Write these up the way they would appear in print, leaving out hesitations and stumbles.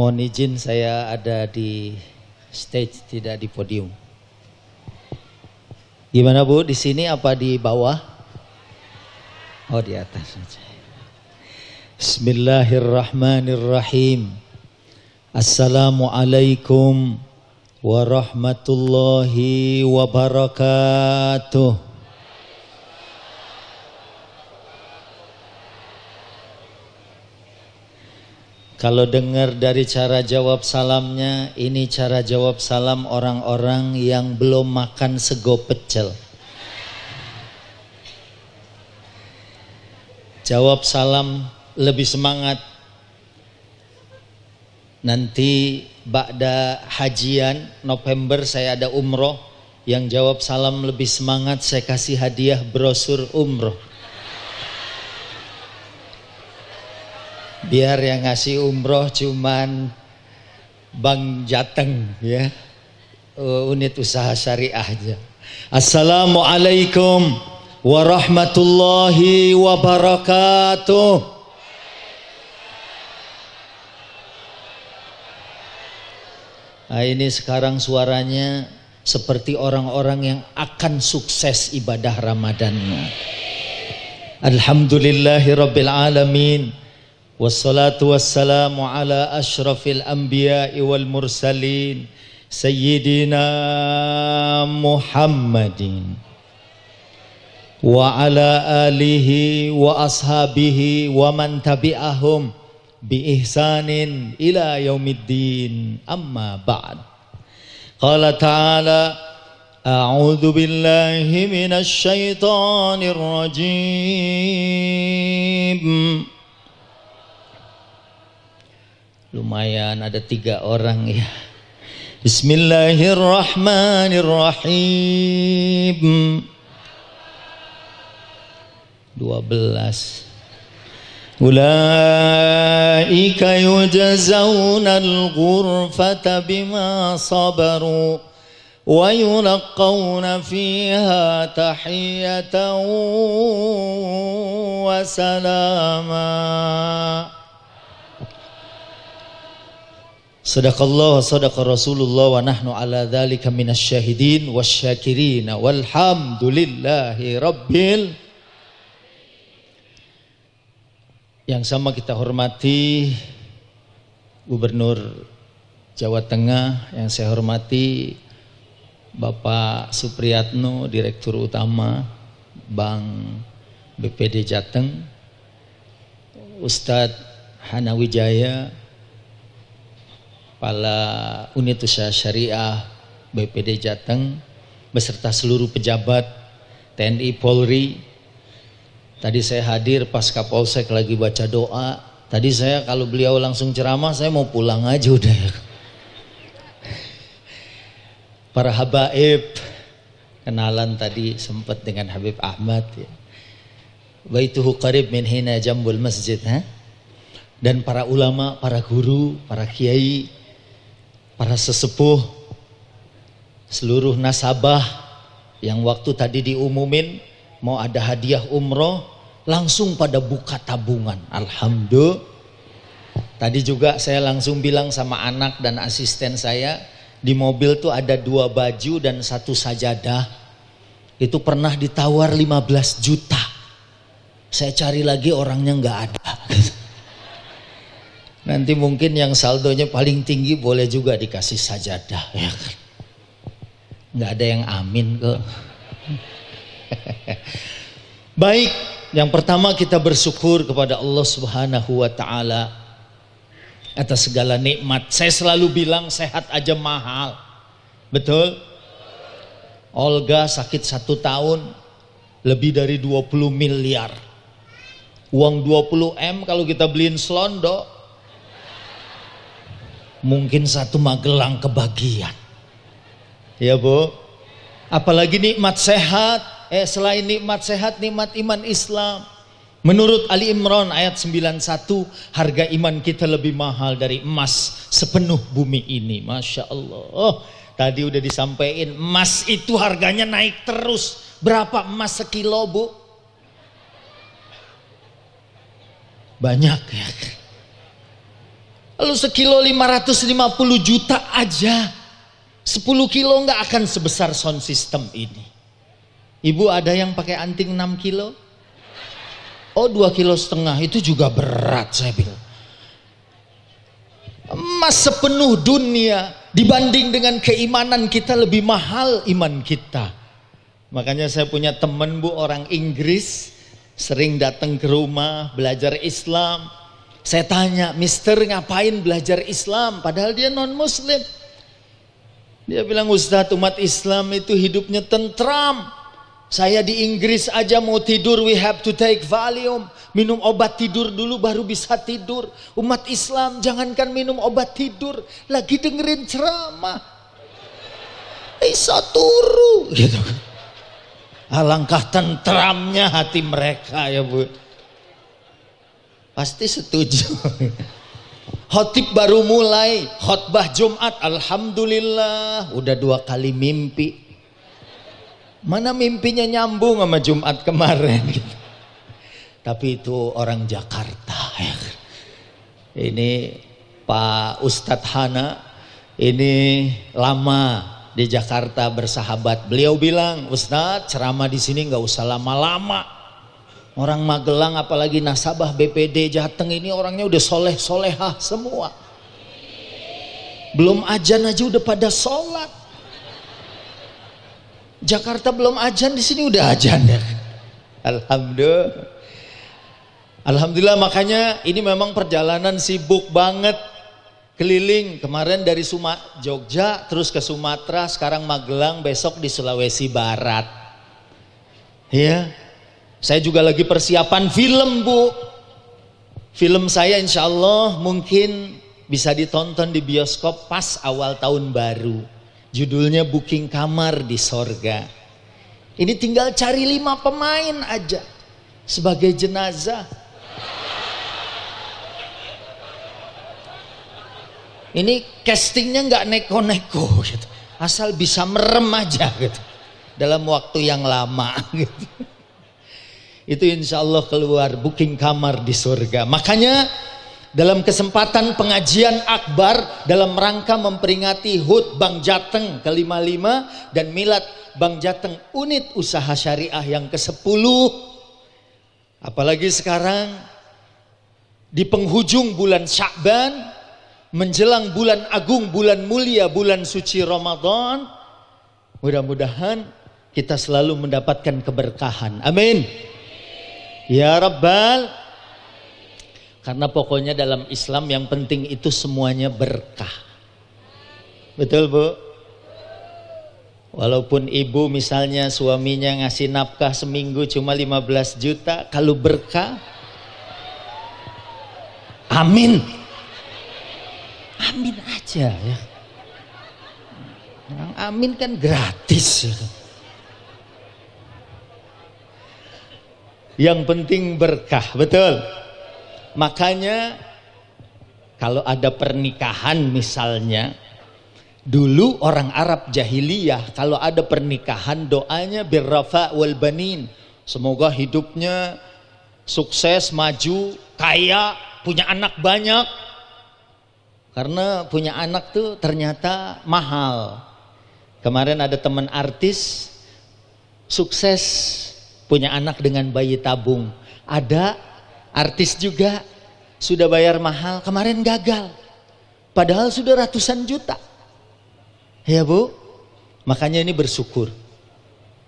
Mohon izin saya ada di stage, tidak di podium. Gimana Bu, di sini apa di bawah? Oh, di atas saja. Bismillahirrahmanirrahim. Assalamualaikum warahmatullahi wabarakatuh. Kalau dengar dari cara jawab salamnya, ini cara jawab salam orang-orang yang belum makan sego pecel. Jawab salam lebih semangat. Nanti ba'da hajian November saya ada umroh. Yang jawab salam lebih semangat saya kasih hadiah brosur umroh. Biar yang ngasih umroh cuman Bank Jateng ya, unit usaha syariah aja. Assalamualaikum warahmatullahi wabarakatuh. Nah, ini sekarang suaranya seperti orang-orang yang akan sukses ibadah Ramadannya. Alhamdulillahirabbil alamin. Wassalatu wassalamu ala ashrafil anbiya'i wal mursalin Sayyidina Muhammadin wa ala alihi wa ashabihi wa man tabi'ahum bi ihsanin ila yaumiddin, amma ba'd. Qala ta'ala a'udzu billahi minasy syaithanir rajim. Lumayan ada 3 orang ya. Bismillahirrahmanirrahim. 12. Ulaika yujzaunal ghurfata bima sabaru wa yulqawna fiha tahiyatan wa salama. Sadaqallah wa sadaqa Rasulullah wa nahnu ala dzalika minasyahidin wasyakirin walhamdulillahi rabbil. Yang sama kita hormati Gubernur Jawa Tengah, yang saya hormati Bapak Supriyatno, Direktur Utama Bank BPD Jateng, Ustadz Hanawijaya, Kepala Unit Usaha Syariah BPD Jateng, beserta seluruh pejabat TNI Polri. Tadi saya hadir pas Kapolsek lagi baca doa. Tadi saya kalau beliau langsung ceramah saya mau pulang aja udah ya. Para habaib, kenalan tadi sempat dengan Habib Ahmad ya. Baituhu qarib min hina jambul masjid ha? Dan para ulama, para guru, para kiai, para sesepuh, seluruh nasabah yang waktu tadi diumumin mau ada hadiah umroh langsung pada buka tabungan. Alhamdulillah. Tadi juga saya langsung bilang sama anak dan asisten saya, di mobil tuh ada 2 baju dan 1 sajadah. Itu pernah ditawar 15 juta. Saya cari lagi orangnya nggak ada. Nanti mungkin yang saldonya paling tinggi boleh juga dikasih sajadah ya kan. Nggak ada yang amin kok. Baik, yang pertama kita bersyukur kepada Allah Subhanahu wa taala atas segala nikmat. Saya selalu bilang sehat aja mahal. Betul? Olga sakit 1 tahun lebih dari 20 miliar. Uang 20 M kalau kita beliin selondok mungkin 1 Magelang kebagian. Ya Bu. Apalagi nikmat sehat. Selain nikmat sehat, nikmat iman Islam. Menurut Ali Imran ayat 91, harga iman kita lebih mahal dari emas sepenuh bumi ini. Masya Allah. Oh, tadi udah disampaikan, emas itu harganya naik terus. Berapa emas sekilo Bu? Banyak ya. Lalu sekilo 550 juta aja. 10 kilo nggak akan sebesar sound system ini. Ibu ada yang pakai anting 6 kilo? Oh 2,5 kilo itu juga berat saya bilang. Emas sepenuh dunia dibanding dengan keimanan kita lebih mahal iman kita. Makanya saya punya teman bu orang Inggris sering datang ke rumah belajar Islam. Saya tanya, Mister ngapain belajar Islam? Padahal dia non muslim. Dia bilang, Ustadz umat Islam itu hidupnya tentram. Saya di Inggris aja mau tidur, we have to take Valium. Minum obat tidur dulu baru bisa tidur. Umat Islam jangankan minum obat tidur, lagi dengerin ceramah bisa turu gitu. Alangkah tentramnya hati mereka ya bu. Pasti setuju. Khotib baru mulai khotbah Jumat, alhamdulillah udah 2 kali mimpi. Mana mimpinya nyambung sama Jumat kemarin gitu. Tapi itu orang Jakarta ya. Ini Pak Ustadz Hana ini lama di Jakarta bersahabat. Beliau bilang, Ustadz ceramah di sini nggak usah lama-lama. Orang Magelang apalagi nasabah BPD Jateng ini orangnya udah soleh-solehah semua. Belum ajan aja udah pada sholat. Jakarta belum ajan, di sini udah ajan ya. Alhamdulillah. Alhamdulillah, makanya ini memang perjalanan sibuk banget. Keliling kemarin dari Jogja terus ke Sumatera, sekarang Magelang, besok di Sulawesi Barat. Ya. Saya juga lagi persiapan film bu. Film saya insya Allah mungkin bisa ditonton di bioskop pas awal tahun baru. Judulnya Booking Kamar di Sorga. Ini tinggal cari 5 pemain aja sebagai jenazah. Ini castingnya nggak neko-neko gitu. Asal bisa merem aja gitu. Dalam waktu yang lama gitu. Itu insya Allah keluar Booking Kamar di Surga. Makanya dalam kesempatan pengajian akbar dalam rangka memperingati HUT Bank Jateng ke-55 dan milad Bank Jateng unit usaha syariah yang ke-10, apalagi sekarang di penghujung bulan Sya'ban menjelang bulan agung, bulan mulia, bulan suci Ramadan, mudah-mudahan kita selalu mendapatkan keberkahan. Amin ya Rabbal. Karena pokoknya dalam Islam yang penting itu semuanya berkah. Betul bu? Walaupun ibu misalnya suaminya ngasih nafkah seminggu cuma 15 juta, kalau berkah, amin. Amin aja ya. Orang amin kan gratis. Yang penting berkah, betul. Makanya kalau ada pernikahan misalnya, dulu orang Arab jahiliyah kalau ada pernikahan doanya birrafa wal banin, semoga hidupnya sukses, maju, kaya, punya anak banyak. Karena punya anak tuh ternyata mahal. Kemarin ada teman artis sukses punya anak dengan bayi tabung. Ada artis juga sudah bayar mahal, kemarin gagal. Padahal sudah ratusan juta. Ya bu, makanya ini bersyukur.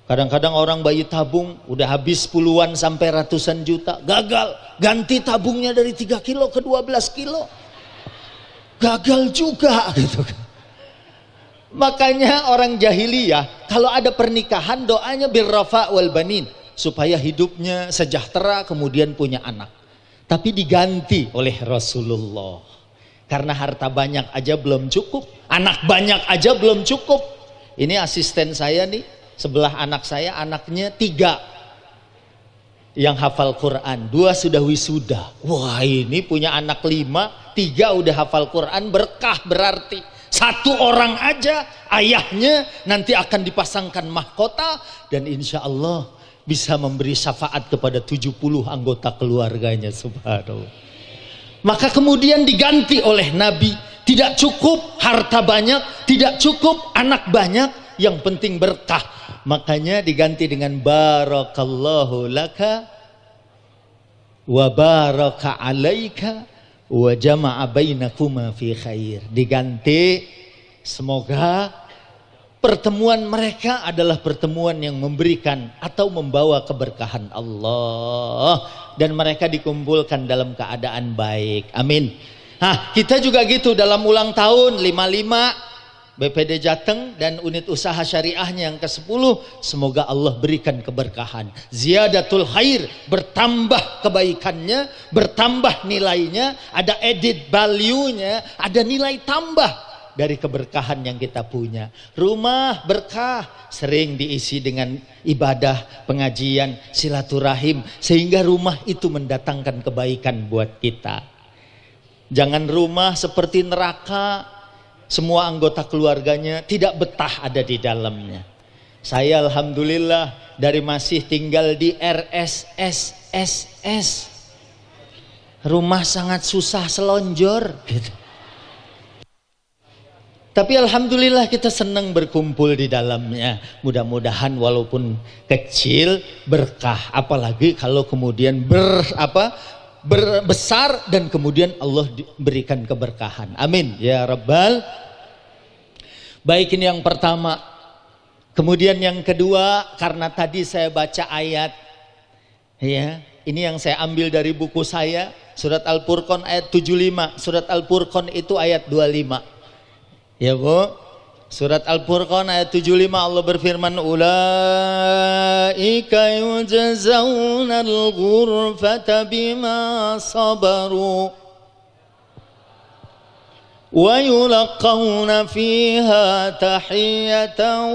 Kadang-kadang orang bayi tabung udah habis puluhan sampai ratusan juta, gagal. Ganti tabungnya dari 3 kilo ke 12 kilo. Gagal juga gitu. Makanya orang jahiliyah kalau ada pernikahan doanya birrafa wal banin, supaya hidupnya sejahtera kemudian punya anak. Tapi diganti oleh Rasulullah. Karena harta banyak aja belum cukup, anak banyak aja belum cukup. Ini asisten saya nih, sebelah anak saya anaknya 3 yang hafal Quran, 2 sudah wisuda. Wah ini punya anak 5, 3 udah hafal Quran, berkah berarti. 1 orang aja ayahnya nanti akan dipasangkan mahkota dan insya Allah bisa memberi syafaat kepada 70 anggota keluarganya. Subhanallah. Maka kemudian diganti oleh Nabi, tidak cukup harta banyak, tidak cukup anak banyak, yang penting berkah. Makanya diganti dengan barakallahu laka wa baraka alaika wa jama'a bainakuma fi khair. Diganti, semoga pertemuan mereka adalah pertemuan yang memberikan atau membawa keberkahan Allah, dan mereka dikumpulkan dalam keadaan baik. Amin. Nah, kita juga gitu dalam ulang tahun 55 BPD Jateng dan unit usaha syariahnya yang ke-10, semoga Allah berikan keberkahan, ziyadatul khair, bertambah kebaikannya, bertambah nilainya, ada added value-nya, ada nilai tambah dari keberkahan yang kita punya. Rumah berkah, sering diisi dengan ibadah, pengajian, silaturahim, sehingga rumah itu mendatangkan kebaikan buat kita. Jangan rumah seperti neraka, semua anggota keluarganya tidak betah ada di dalamnya. Saya alhamdulillah dari masih tinggal di RSSSS, rumah sangat susah selonjor gitu. Tapi alhamdulillah kita senang berkumpul di dalamnya. Mudah-mudahan walaupun kecil berkah, apalagi kalau kemudian berbesar dan kemudian Allah berikan keberkahan. Amin ya rabbal. Baik, ini yang pertama. Kemudian yang kedua, karena tadi saya baca ayat, ya, ini yang saya ambil dari buku saya, surat Al-Furqan ayat 75. Surat Al-Furqan itu ayat 25. Ya Bu, surat Al-Furqan ayat 75 Allah berfirman, ulaika yujzaunal ghurfata bima sabaru wa yulaqawna fiha tahiyatan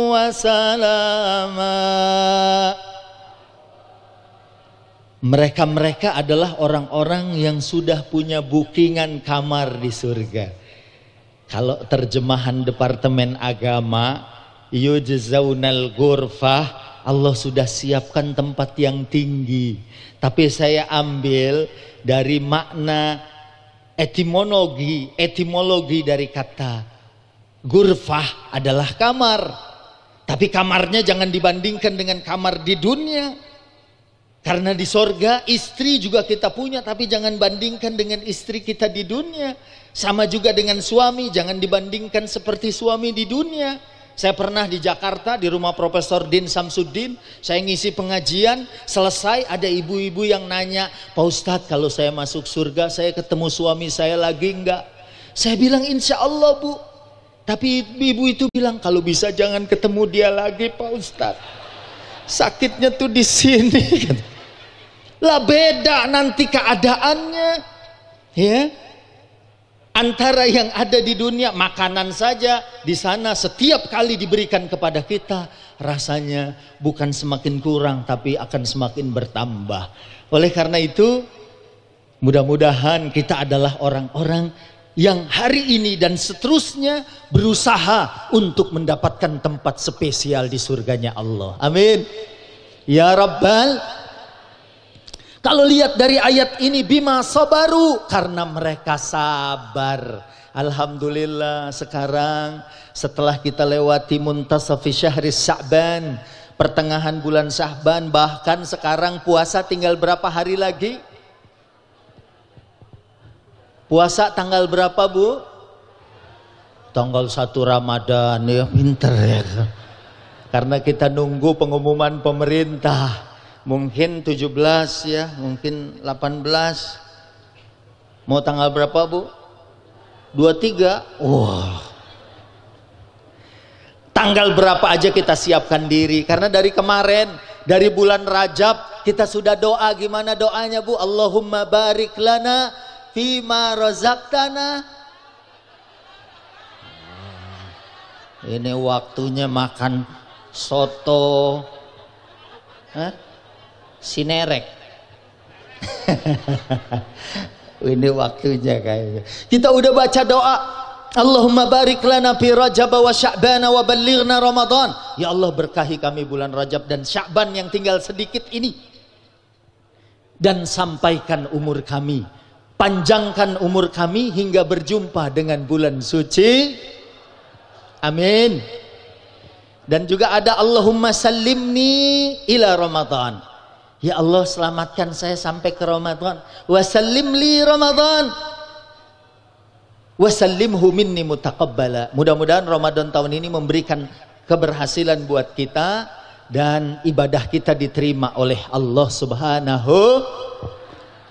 wa salama. Mereka-mereka adalah orang-orang yang sudah punya bookingan kamar di surga. Kalau terjemahan Departemen Agama, yujzaunal ghurfah, Allah sudah siapkan tempat yang tinggi. Tapi saya ambil dari makna etimologi dari kata ghurfah adalah kamar. Tapi kamarnya jangan dibandingkan dengan kamar di dunia. Karena di sorga istri juga kita punya, tapi jangan bandingkan dengan istri kita di dunia. Sama juga dengan suami, jangan dibandingkan seperti suami di dunia. Saya pernah di Jakarta di rumah Profesor Din Samsuddin, saya ngisi pengajian, selesai ada ibu-ibu yang nanya, Pak Ustadz kalau saya masuk surga saya ketemu suami saya lagi enggak? Saya bilang insya Allah Bu. Tapi ibu itu bilang kalau bisa jangan ketemu dia lagi Pak Ustadz. Sakitnya tuh di sini. Lah beda nanti keadaannya, ya. Antara yang ada di dunia, makanan saja di sana setiap kali diberikan kepada kita, rasanya bukan semakin kurang tapi akan semakin bertambah. Oleh karena itu, mudah-mudahan kita adalah orang-orang yang hari ini dan seterusnya berusaha untuk mendapatkan tempat spesial di surganya Allah. Amin ya Rabbal. Kalau lihat dari ayat ini, bima sabaru, karena mereka sabar. Alhamdulillah sekarang setelah kita lewati muntasafi syahri Sya'ban, pertengahan bulan Sya'ban, bahkan sekarang puasa tinggal berapa hari lagi? Puasa tanggal berapa Bu? Tanggal 1 Ramadan, ya pinter ya. Karena kita nunggu pengumuman pemerintah. Mungkin 17 ya, mungkin 18. Mau tanggal berapa Bu? 23. Wah. Tanggal berapa aja kita siapkan diri. Karena dari kemarin, dari bulan Rajab kita sudah doa. Gimana doanya Bu? Allahumma barik lana fima razaqtana. Ini waktunya makan soto. Hah? Sinerek. Ini waktunya kayaknya. Kita udah baca doa, Allahumma barik lana fi Rajab wa Sya'ban wa ballighna Ramadan. Ya Allah berkahi kami bulan Rajab dan Sya'ban yang tinggal sedikit ini. dan sampaikan umur kami, panjangkan umur kami hingga berjumpa dengan bulan suci. Amin. Dan juga ada Allahumma sallimni ila Ramadan. Ya Allah, selamatkan saya sampai ke Ramadan. Wa sallim li Ramadan. Wa sallimhu minni mutaqabbala. Mudah-mudahan Ramadan tahun ini memberikan keberhasilan buat kita dan ibadah kita diterima oleh Allah Subhanahu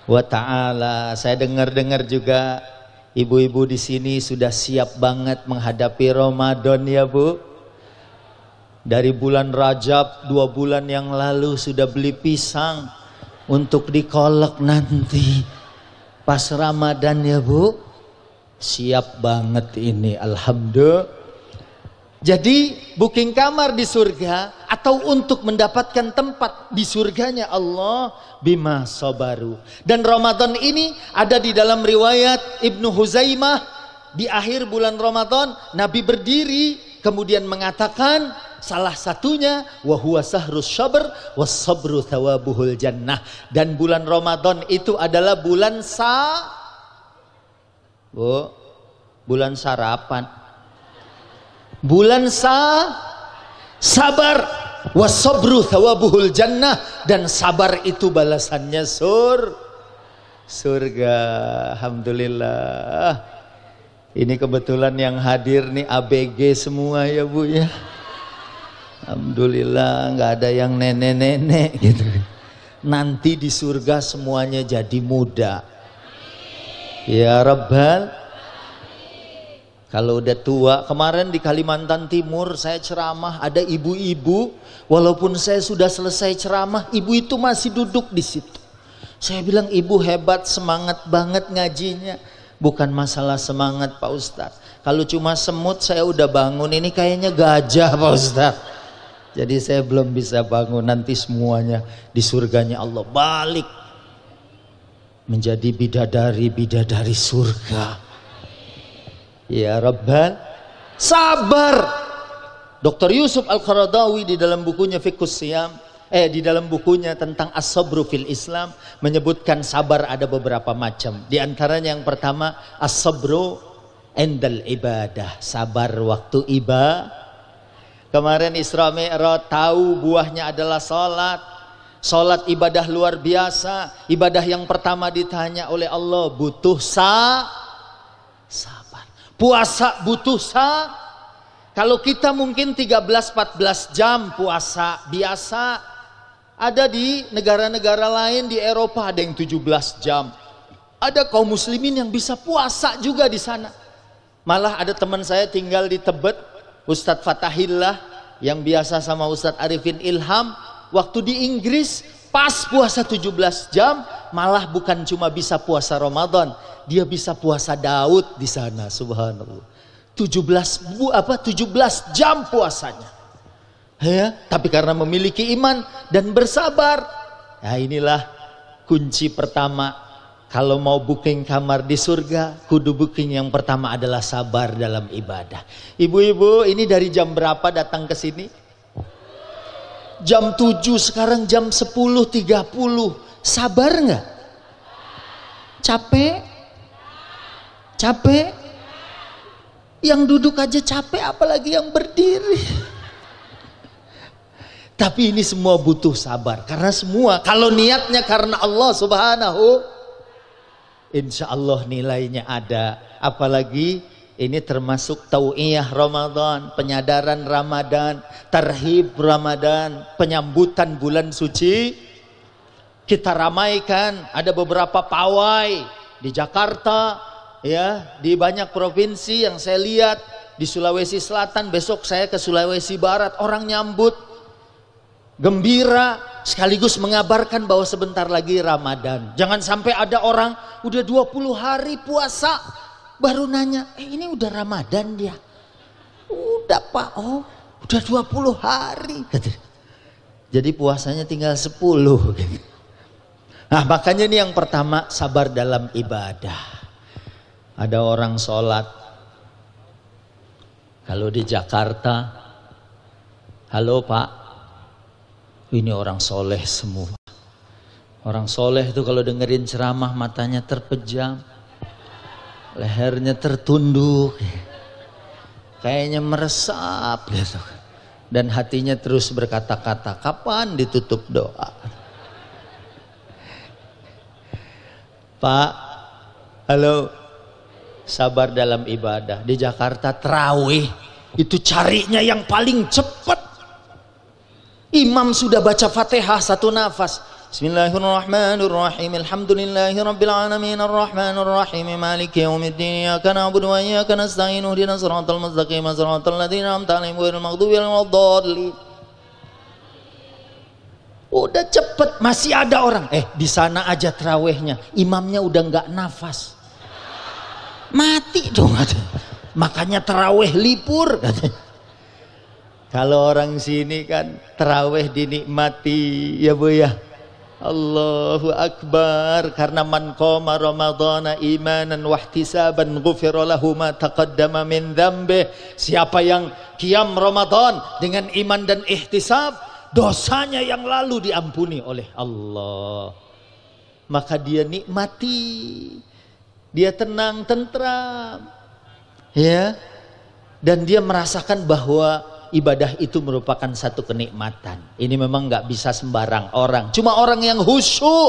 wa taala. Saya dengar-dengar juga ibu-ibu di sini sudah siap banget menghadapi Ramadan ya, Bu. Dari bulan Rajab 2 bulan yang lalu sudah beli pisang untuk dikolek nanti pas Ramadan ya, Bu. Siap banget ini, alhamdulillah. Jadi booking kamar di surga atau untuk mendapatkan tempat di surganya Allah bima sabaru. Dan Ramadan ini ada di dalam riwayat Ibnu Huzaimah, di akhir bulan Ramadan Nabi berdiri kemudian mengatakan salah satunya wa huwa sahrus sabr was sabru thawabuhul jannah. Dan bulan Ramadan itu adalah bulan bulan sarapan. Bulan sabar. Was sabru thawabuhul jannah, dan sabar itu balasannya surga. Alhamdulillah. Ini kebetulan yang hadir nih ABG semua ya, Bu ya. Alhamdulillah, nggak ada yang nenek-nenek gitu. Nanti di surga semuanya jadi muda. Ya Rabbal. Kalau udah tua, kemarin di Kalimantan Timur saya ceramah, ada ibu-ibu, walaupun saya sudah selesai ceramah, ibu itu masih duduk di situ. Saya bilang, ibu hebat, semangat banget ngajinya. Bukan masalah semangat Pak Ustadz. Kalau cuma semut saya udah bangun, ini kayaknya gajah Pak Ustadz. Jadi saya belum bisa bangun. Nanti semuanya di surganya Allah balik menjadi bidadari-bidadari surga. Ya Rabbal. Sabar. Dr. Yusuf Al-Qaradawi di dalam bukunya Fiqhus Siyam, di dalam bukunya tentang as-sabru fil Islam menyebutkan sabar ada beberapa macam. Di antaranya yang pertama as-sabru endal ibadah, sabar waktu ibadah. Kemarin Isra Mi'raj tahu buahnya adalah salat. Salat ibadah luar biasa. Ibadah yang pertama ditanya oleh Allah, butuh sabar. Puasa butuh Kalau kita mungkin 13-14 jam puasa biasa, ada di negara-negara lain di Eropa ada yang 17 jam. Ada kaum muslimin yang bisa puasa juga di sana. Malah ada teman saya tinggal di Tebet, Ustadz Fatahillah, yang biasa sama Ustadz Arifin Ilham, waktu di Inggris pas puasa 17 jam, malah bukan cuma bisa puasa Ramadan, dia bisa puasa Daud di sana, subhanallah. 17 jam puasanya. Ya, tapi karena memiliki iman dan bersabar. Nah, inilah kunci pertama. Kalau mau booking kamar di surga, kudu booking yang pertama adalah sabar dalam ibadah. Ibu-ibu, ini dari jam berapa datang ke sini? Jam 7, sekarang jam 10.30. Sabar nggak? Capek? Capek? Yang duduk aja capek, apalagi yang berdiri. Tapi ini semua butuh sabar. Karena semua, kalau niatnya karena Allah subhanahu, insya Allah nilainya ada. Apalagi ini termasuk tau'iyah Ramadan, penyadaran Ramadan, tarhib Ramadan, penyambutan bulan suci. Kita ramaikan, ada beberapa pawai di Jakarta, ya, di banyak provinsi yang saya lihat. Di Sulawesi Selatan, besok saya ke Sulawesi Barat, orang nyambut gembira, sekaligus mengabarkan bahwa sebentar lagi Ramadan. Jangan sampai ada orang udah 20 hari puasa baru nanya, ini udah Ramadan dia? Udah Pak, oh udah 20 hari. Jadi puasanya tinggal 10. Nah makanya ini yang pertama, sabar dalam ibadah. Ada orang sholat, kalau di Jakarta, halo Pak, ini orang soleh semua. Orang soleh itu kalau dengerin ceramah matanya terpejam, lehernya tertunduk, kayaknya meresap gitu. Dan hatinya terus berkata-kata, kapan ditutup doa? Pak, halo, sabar dalam ibadah. Di Jakarta tarawih itu carinya yang paling cepat. Imam sudah baca Fatihah satu nafas. Bismillahirrahmanirrahim. Alhamdulillahirabbil alamin arrahmanir rahim maliki yaumiddin iyyaka na'budu wa iyyaka nasta'in ihdinas siratal mustaqim siratal ladzina an'amta 'alaihim ghairil maghdubi 'alaihim waladdallin. Udah cepet, masih ada orang. Di sana aja tarawihnya, imamnya udah nggak nafas. Mati dong. Makanya tarawih libur katanya. Kalau orang sini kan tarawih dinikmati ya Bu ya. Allahu Akbar, karena man qama ramadhana imanan wahtisaban ghufira lahu ma taqaddama min dzambi. Siapa yang qiyam Ramadan dengan iman dan ihtisab, dosanya yang lalu diampuni oleh Allah. Maka dia nikmati, dia tenang, tentram, ya, dan dia merasakan bahwa ibadah itu merupakan satu kenikmatan. Ini memang nggak bisa sembarang orang. Cuma orang yang khusyuk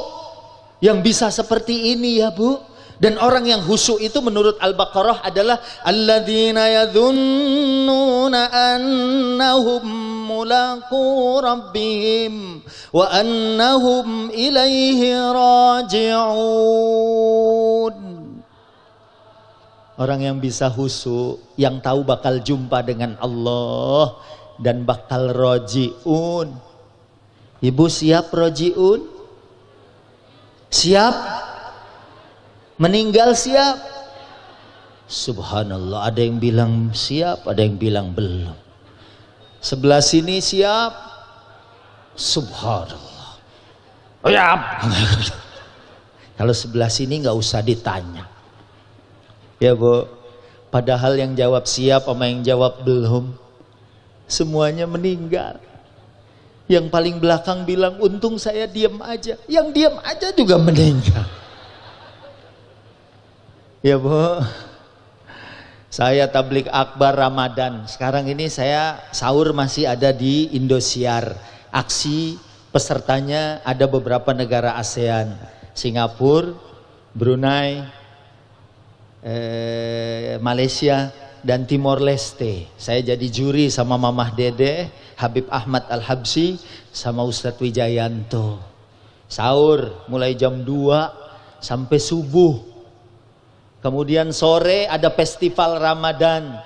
yang bisa seperti ini ya Bu. Dan orang yang khusyuk itu menurut Al-Baqarah adalah alladzina yadhunnuna annahum mulaqu rabbihim wa annahum ilaihi raji'un. Orang yang bisa khusyuk, yang tahu bakal jumpa dengan Allah dan bakal roji'un. Ibu siap roji'un? Siap? Meninggal siap? Subhanallah, ada yang bilang siap, ada yang bilang belum. Sebelah sini siap? Subhanallah. Siap. Kalau sebelah sini nggak usah ditanya. Ya Bu, padahal yang jawab siap sama yang jawab belum, semuanya meninggal. Yang paling belakang bilang untung saya diam aja, yang diam aja juga meninggal. Ya Bu, saya tablik akbar Ramadan. Sekarang ini saya sahur masih ada di Indosiar. Aksi pesertanya ada beberapa negara ASEAN, Singapura, Brunei, Malaysia dan Timor Leste. Saya jadi juri sama Mamah Dede, Habib Ahmad Al-Habsyi sama Ustadz Wijayanto. Sahur mulai jam 2 sampai subuh. Kemudian sore ada festival Ramadan.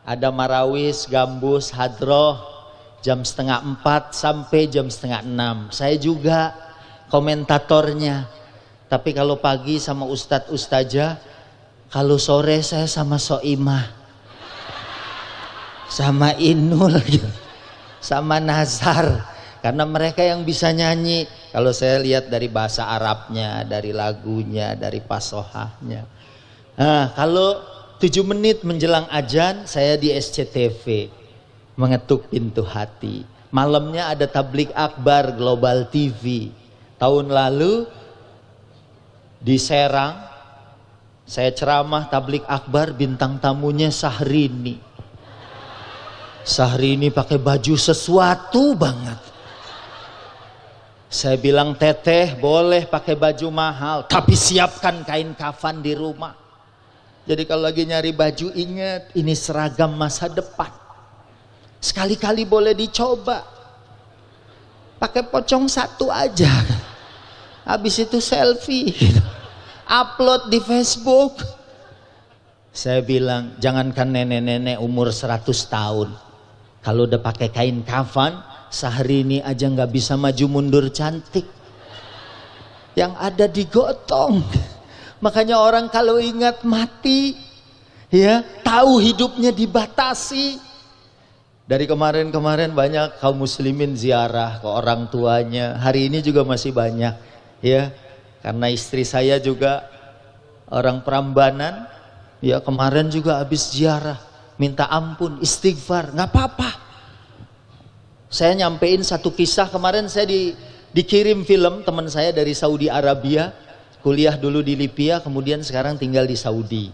Ada marawis, gambus, hadroh jam 3:30 sampai jam 5:30. Saya juga komentatornya. Tapi kalau pagi sama Ustadz Ustazah, kalau sore saya sama Soimah, sama Inul, sama Nazar, karena mereka yang bisa nyanyi. Kalau saya lihat dari bahasa Arabnya, dari lagunya, dari pasohahnya. Nah, kalau 7 menit menjelang azan saya di SCTV mengetuk pintu hati. Malamnya ada tablik akbar Global TV. Tahun lalu di Serang saya ceramah tablik akbar, bintang tamunya Syahrini. Syahrini pakai baju sesuatu banget. Saya bilang, teteh boleh pakai baju mahal, tapi siapkan kain kafan di rumah. Jadi kalau lagi nyari baju ingat, ini seragam masa depan. Sekali-kali boleh dicoba. Pakai pocong 1 aja. Habis itu selfie gitu. Upload di Facebook. Saya bilang, jangankan nenek-nenek umur 100 tahun, kalau udah pakai kain kafan, Syahrini aja nggak bisa maju mundur cantik. Yang ada digotong. Makanya orang kalau ingat mati, ya tahu hidupnya dibatasi. Dari kemarin-kemarin banyak kaum muslimin ziarah ke orang tuanya. Hari ini juga masih banyak, ya. Karena istri saya juga orang Prambanan, ya kemarin juga habis ziarah, minta ampun, istighfar, nggak apa-apa. Saya nyampein satu kisah kemarin saya Dikirim film teman saya dari Saudi Arabia, kuliah dulu di Libya, kemudian sekarang tinggal di Saudi.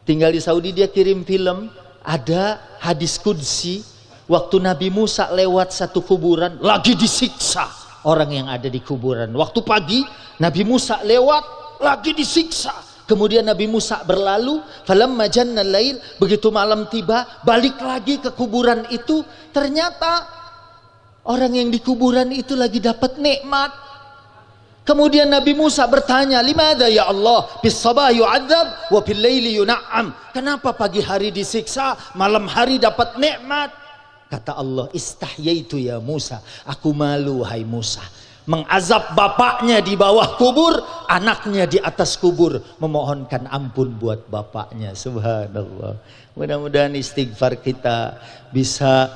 Tinggal di Saudi, dia kirim film, ada hadis qudsi, waktu Nabi Musa lewat satu kuburan, lagi disiksa orang yang ada di kuburan. Waktu pagi, Nabi Musa lewat, lagi disiksa. Kemudian Nabi Musa berlalu, falamma jannal lail, begitu malam tiba, balik lagi ke kuburan itu, ternyata orang yang di kuburan itu lagi dapat nikmat. Kemudian Nabi Musa bertanya, limadha ya Allah, bis sabah yu'adzab wa bil laili yun'am. Kenapa pagi hari disiksa, malam hari dapat nikmat? Kata Allah, istahyaitu ya Musa, aku malu hai Musa, mengazab bapaknya di bawah kubur, anaknya di atas kubur, memohonkan ampun buat bapaknya. Subhanallah. Mudah-mudahan istighfar kita bisa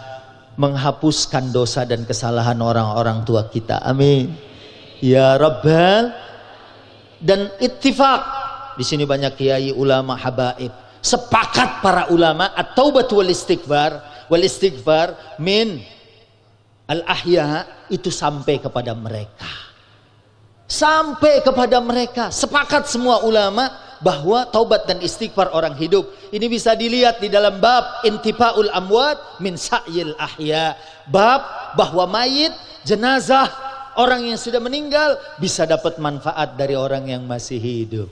menghapuskan dosa dan kesalahan orang-orang tua kita. Amin ya Rabbal. Dan ittifaq, di sini banyak kiai, ulama, habaib, sepakat para ulama, at-taubat wal istighfar min al-ahya, itu sampai kepada mereka. Sampai kepada mereka, sepakat semua ulama bahwa taubat dan istighfar orang hidup. Ini bisa dilihat di dalam bab intifaul amwat min sa'yil ahya. Bab bahwa mayit, jenazah, orang yang sudah meninggal bisa dapat manfaat dari orang yang masih hidup.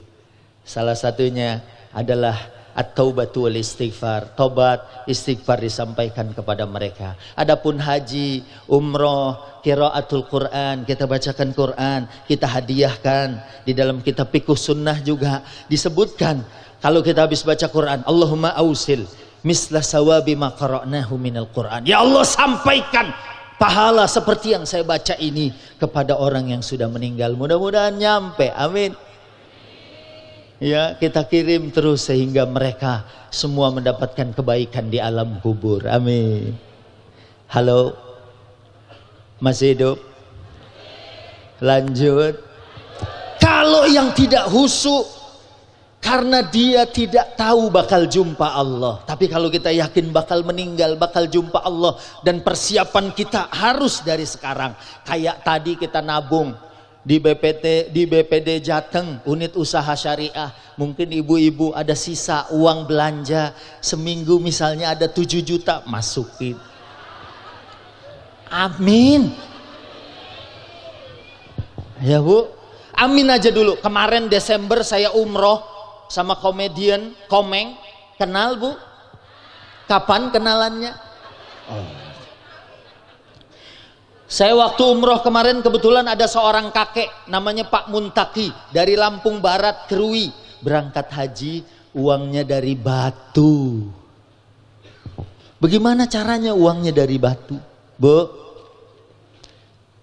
Salah satunya adalah at-taubatu wal istighfar. Tobat, istighfar disampaikan kepada mereka. Adapun haji, umroh, qiraatul Quran, kita bacakan Quran, kita hadiahkan. Di dalam kitab Fiqh Sunnah juga disebutkan, kalau kita habis baca Quran, Allahumma ausil misla sawabi ma qara'nahu minal Quran. Ya Allah, sampaikan pahala seperti yang saya baca ini kepada orang yang sudah meninggal. Mudah-mudahan nyampe. Amin. Ya, kita kirim terus sehingga mereka semua mendapatkan kebaikan di alam kubur. Amin. Halo, masih hidup? Lanjut. Kalau yang tidak khusyuk karena dia tidak tahu bakal jumpa Allah, tapi kalau kita yakin bakal meninggal, bakal jumpa Allah, dan persiapan kita harus dari sekarang. Kayak tadi kita nabung di BPD Jateng, unit usaha syariah. Mungkin ibu-ibu ada sisa uang belanja seminggu, misalnya ada 7 juta, masukin. Amin. Ya Bu, amin aja dulu. Kemarin Desember saya umroh sama komedian Komeng. Kenal Bu? Kapan kenalannya? Saya waktu umroh kemarin kebetulan ada seorang kakek namanya Pak Muntaki dari Lampung Barat, Krui, berangkat haji, uangnya dari Batu. Bagaimana caranya uangnya dari Batu? Bu,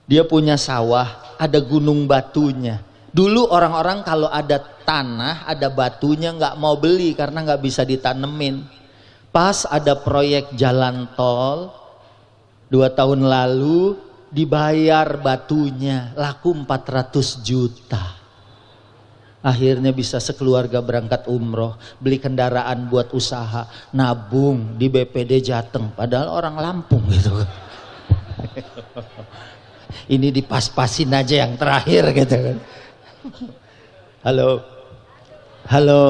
dia punya sawah, ada gunung batunya. Dulu orang-orang kalau ada tanah, ada batunya nggak mau beli karena nggak bisa ditanemin. Pas ada proyek jalan tol 2 tahun lalu, dibayar batunya, laku 400 juta. Akhirnya bisa sekeluarga berangkat umroh, beli kendaraan buat usaha, nabung di BPD Jateng, padahal orang Lampung gitu. Ini dipas-pasin aja yang terakhir gitu kan. Halo, halo.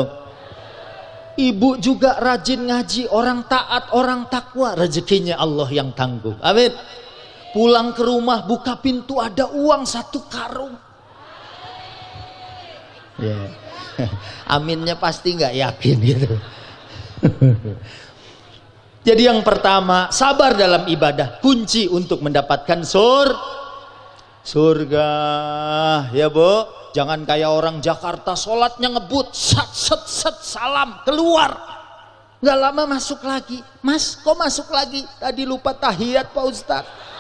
Ibu juga rajin ngaji, orang taat, orang takwa, rezekinya Allah yang tangguh. Amin. Pulang ke rumah, buka pintu, ada uang 1 karung. Yeah. Aminnya pasti nggak yakin gitu. Jadi yang pertama, sabar dalam ibadah, kunci untuk mendapatkan surga. Ya Bu, jangan kayak orang Jakarta, sholatnya ngebut, set salam, keluar. Nggak lama masuk lagi. Mas, kok masuk lagi? Tadi lupa tahiyat Pak Ustadz.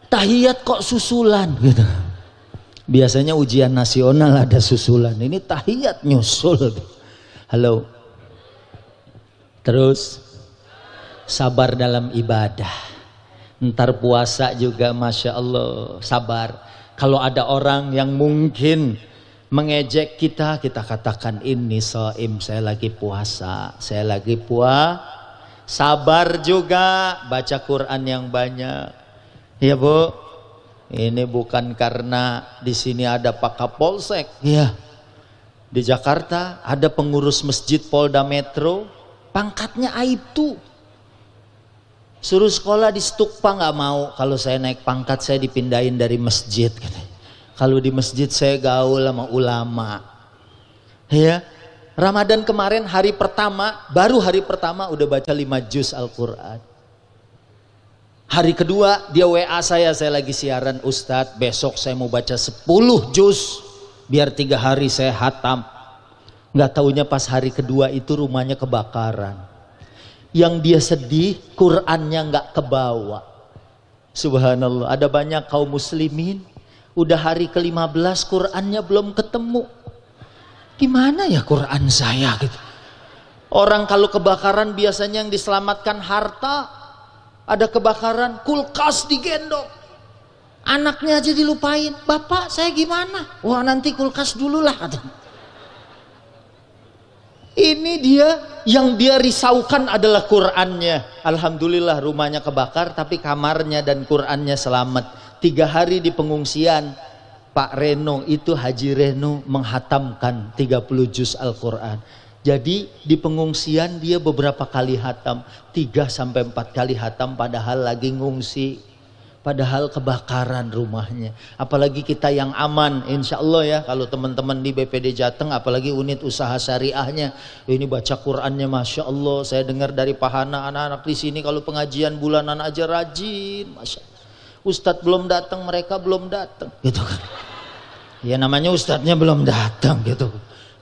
Tahiyat kok susulan gitu. Biasanya ujian nasional ada susulan, ini tahiyat nyusul. Halo. Terus sabar dalam ibadah. Ntar puasa juga Masya Allah, sabar. Kalau ada orang yang mungkin mengejek kita, kita katakan ini shaim, saya lagi puasa, saya lagi Sabar juga, baca Quran yang banyak. Ya Bu, ini bukan karena di sini ada Pak Kapolsek. Ya, di Jakarta ada pengurus masjid Polda Metro, pangkatnya aib tuh. Suruh sekolah di Stukpa nggak mau. Kalau saya naik pangkat saya dipindahin dari masjid. Kalau di masjid saya gaul sama ulama. Ya, Ramadan kemarin hari pertama, baru hari pertama udah baca 5 juz Al-Quran. Hari kedua dia WA saya lagi siaran, Ustadz besok saya mau baca 10 juz biar 3 hari saya hatam. Nggak taunya pas hari kedua itu rumahnya kebakaran. Yang dia sedih, Qurannya nggak kebawa. Subhanallah, ada banyak kaum muslimin, udah hari ke-15 Qurannya belum ketemu. Gimana ya Quran saya gitu. Orang kalau kebakaran biasanya yang diselamatkan harta. Ada kebakaran, kulkas digendong. Anaknya aja dilupain. Bapak saya gimana? Wah nanti kulkas dulu lah katanya. Ini dia yang dia risaukan adalah Qurannya. Alhamdulillah rumahnya kebakar tapi kamarnya dan Qurannya selamat. 3 hari di pengungsian, Pak Reno itu Haji Reno menghatamkan 30 juz Al-Quran. Jadi di pengungsian dia beberapa kali hatam, 3-4 kali hatam padahal lagi ngungsi. Padahal kebakaran rumahnya. Apalagi kita yang aman, insya Allah ya. Kalau teman-teman di BPD Jateng, apalagi unit usaha syariahnya, ini baca Qurannya Masya Allah. Saya dengar dari Pak Hana, anak-anak di sini kalau pengajian bulanan aja rajin, Masya Allah. Ustadz belum datang, mereka belum datang, gitu kan? Ya namanya ustadznya belum datang, gitu.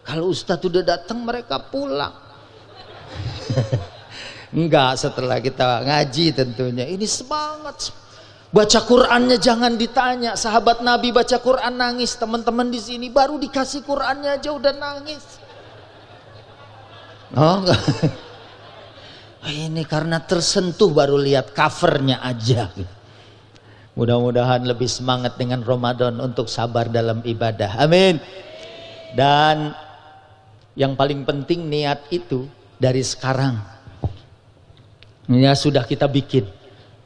Kalau ustadz udah datang, mereka pulang. Enggak, setelah kita ngaji tentunya. Ini semangat. Baca Qurannya jangan ditanya. Sahabat Nabi baca Quran nangis. Teman-teman di sini baru dikasih Qurannya aja udah nangis. Oh enggak. Ini karena tersentuh baru lihat covernya aja. Mudah-mudahan lebih semangat dengan Ramadan untuk sabar dalam ibadah. Amin. Dan yang paling penting niat itu dari sekarang. Ya sudah kita bikin.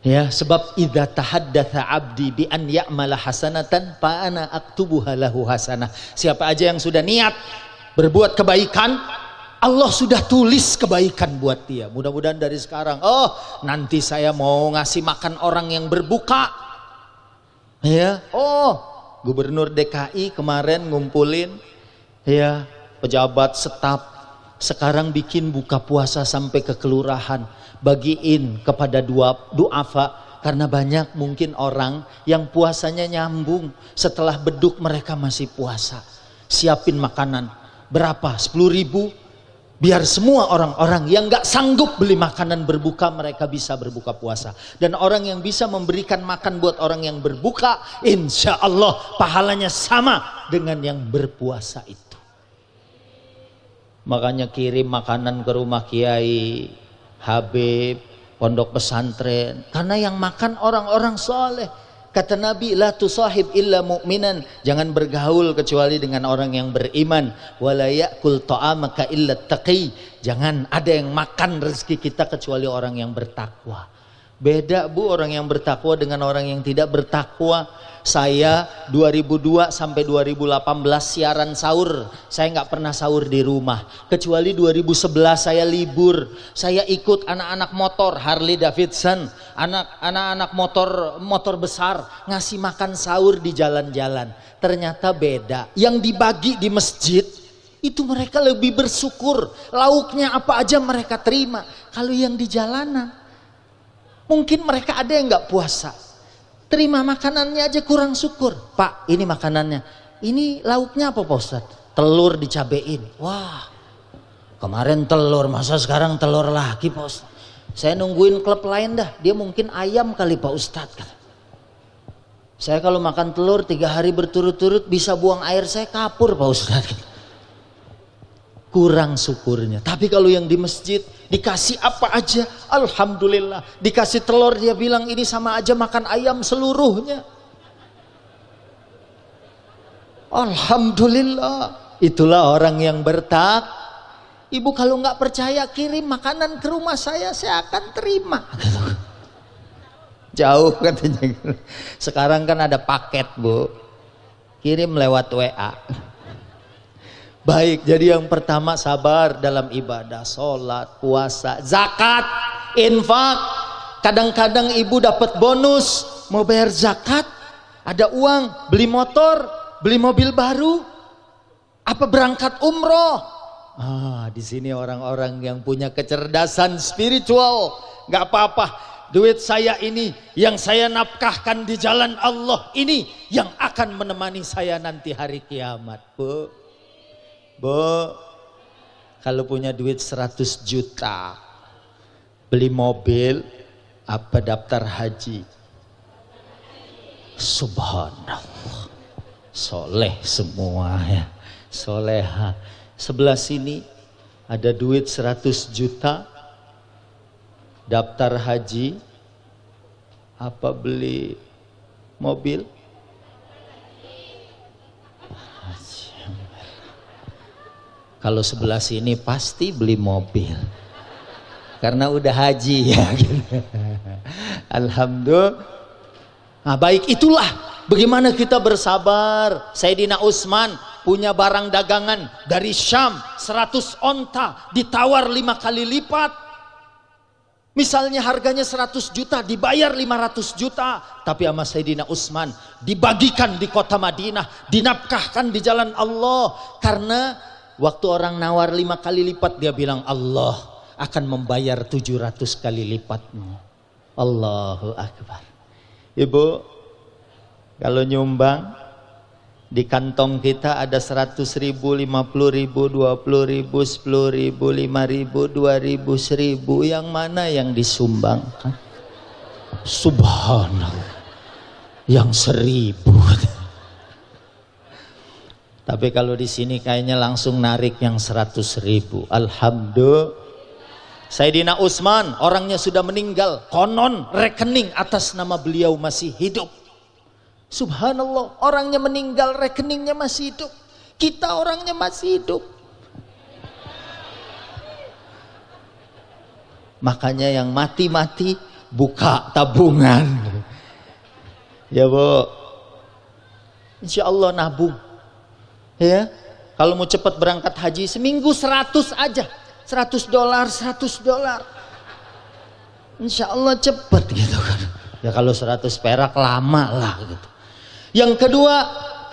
Ya, sebab idza tahaddatsa 'abdi bi an ya'mala hasanatan fa ana aktubuha lahu hasanah. Siapa aja yang sudah niat berbuat kebaikan, Allah sudah tulis kebaikan buat dia. Mudah-mudahan dari sekarang, oh, nanti saya mau ngasih makan orang yang berbuka. Ya, oh, Gubernur DKI kemarin ngumpulin ya, pejabat staf sekarang bikin buka puasa sampai ke kelurahan. Bagiin kepada duafa karena banyak mungkin orang yang puasanya nyambung setelah beduk mereka masih puasa. Siapin makanan berapa? 10.000 biar semua orang-orang yang nggak sanggup beli makanan berbuka mereka bisa berbuka puasa. Dan orang yang bisa memberikan makan buat orang yang berbuka, insya Allah pahalanya sama dengan yang berpuasa itu. Makanya kirim makanan ke rumah Kiai Habib, pondok pesantren, karena yang makan orang-orang soleh. Kata Nabi, la tusahib illa mu'minan, jangan bergaul kecuali dengan orang yang beriman. Wala ya'kul ta'amaka illa taqi, jangan ada yang makan rezeki kita kecuali orang yang bertakwa. Beda Bu orang yang bertakwa dengan orang yang tidak bertakwa. Saya 2002 sampai 2018 siaran sahur. Saya nggak pernah sahur di rumah. Kecuali 2011 saya libur. Saya ikut anak-anak motor Harley Davidson, anak-anak motor besar ngasih makan sahur di jalan-jalan. Ternyata beda. Yang dibagi di masjid itu mereka lebih bersyukur. Lauknya apa aja mereka terima. Kalau yang di jalanan mungkin mereka ada yang nggak puasa. Terima makanannya aja kurang syukur. Pak, ini makanannya. Ini lauknya apa Pak Ustadz? Telur dicabein. Wah, kemarin telur, masa sekarang telur lagi Pak Ustadz? Saya nungguin klub lain dah. Dia mungkin ayam kali Pak Ustadz. Saya kalau makan telur 3 hari berturut-turut bisa buang air saya kapur Pak Ustadz. Kurang syukurnya. Tapi kalau yang di masjid dikasih apa aja, alhamdulillah. Dikasih telur dia bilang ini sama aja makan ayam seluruhnya. Alhamdulillah. Itulah orang yang Ibu kalau nggak percaya kirim makanan ke rumah saya akan terima. Jauh katanya. Sekarang kan ada paket, Bu, kirim lewat WA. Baik, jadi yang pertama sabar dalam ibadah, sholat, puasa, zakat, infak. Kadang-kadang ibu dapat bonus, mau bayar zakat, ada uang, beli motor, beli mobil baru, apa berangkat umroh. Di sini orang-orang yang punya kecerdasan spiritual, nggak apa-apa. Duit saya ini yang saya nafkahkan di jalan Allah ini yang akan menemani saya nanti hari kiamat, Bu. Bu, kalau punya duit 100 juta, beli mobil, apa daftar haji? Subhanallah, soleh semua ya, soleha. Sebelah sini ada duit 100 juta, daftar haji, apa beli mobil? Kalau sebelah sini pasti beli mobil karena udah haji ya. Alhamdulillah. Nah, baik, itulah bagaimana kita bersabar. Sayyidina Utsman punya barang dagangan dari Syam 100 onta ditawar 5 kali lipat. Misalnya harganya 100 juta dibayar 500 juta, tapi sama Sayyidina Utsman dibagikan di kota Madinah, dinafkahkan di jalan Allah. Karena waktu orang nawar 5 kali lipat, dia bilang Allah akan membayar 700 kali lipatnya. Allahu Akbar. Ibu, kalau nyumbang di kantong kita ada 100 ribu, 50 ribu, 20 ribu, 10 ribu, 5 ribu, 2 ribu, 1000. Yang mana yang disumbangkan? Subhanallah, yang 1000. Tapi kalau di sini kayaknya langsung narik yang 100 ribu. Alhamdulillah. Sayyidina Utsman orangnya sudah meninggal, konon rekening atas nama beliau masih hidup. Subhanallah, orangnya meninggal rekeningnya masih hidup, kita orangnya masih hidup. Makanya yang mati-mati buka tabungan ya, Bu. Insya Allah nabung ya. Kalau mau cepat berangkat haji seminggu 100 aja, $100, $100. Insya Allah cepet gitu kan. Ya kalau 100 perak lama lah gitu. Yang kedua,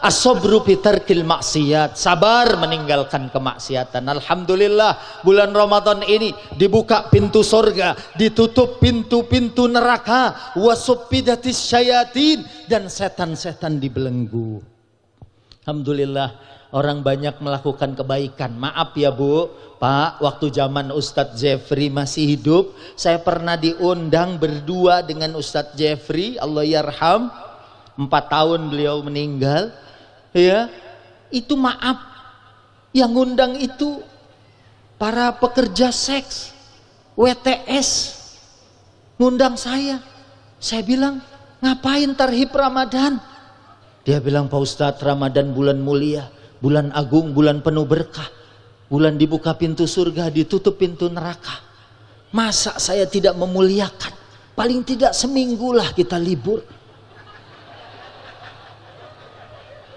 as-sabru fi tarkil maksiat, sabar meninggalkan kemaksiatan. Alhamdulillah, bulan Ramadan ini dibuka pintu surga, ditutup pintu-pintu neraka, wasuffidatis syayatin, dan setan-setan dibelenggu. Alhamdulillah, orang banyak melakukan kebaikan. Maaf ya Bu, Pak, waktu zaman Ustadz Jeffrey masih hidup, saya pernah diundang berdua dengan Ustadz Jeffrey, Allah yarham. 4 tahun beliau meninggal ya. Itu maaf, yang ngundang itu para pekerja seks, WTS ngundang saya. Saya bilang, ngapain tarhib Ramadan? Dia bilang, Pak Ustadz, Ramadan bulan mulia, bulan agung, bulan penuh berkah, bulan dibuka pintu surga, ditutup pintu neraka. Masa saya tidak memuliakan? Paling tidak seminggu lah kita libur.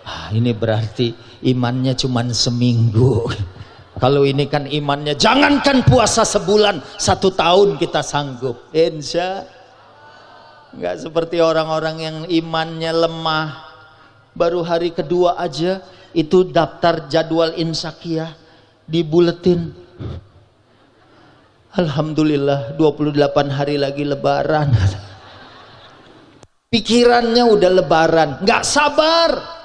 Ini berarti imannya cuma seminggu. Kalau ini kan imannya, jangankan puasa sebulan, 1 tahun kita sanggup. Insya nggak seperti orang-orang yang imannya lemah. Baru hari kedua aja itu daftar jadwal insakiyah di buletin. Alhamdulillah 28 hari lagi lebaran. Pikirannya udah lebaran, nggak sabar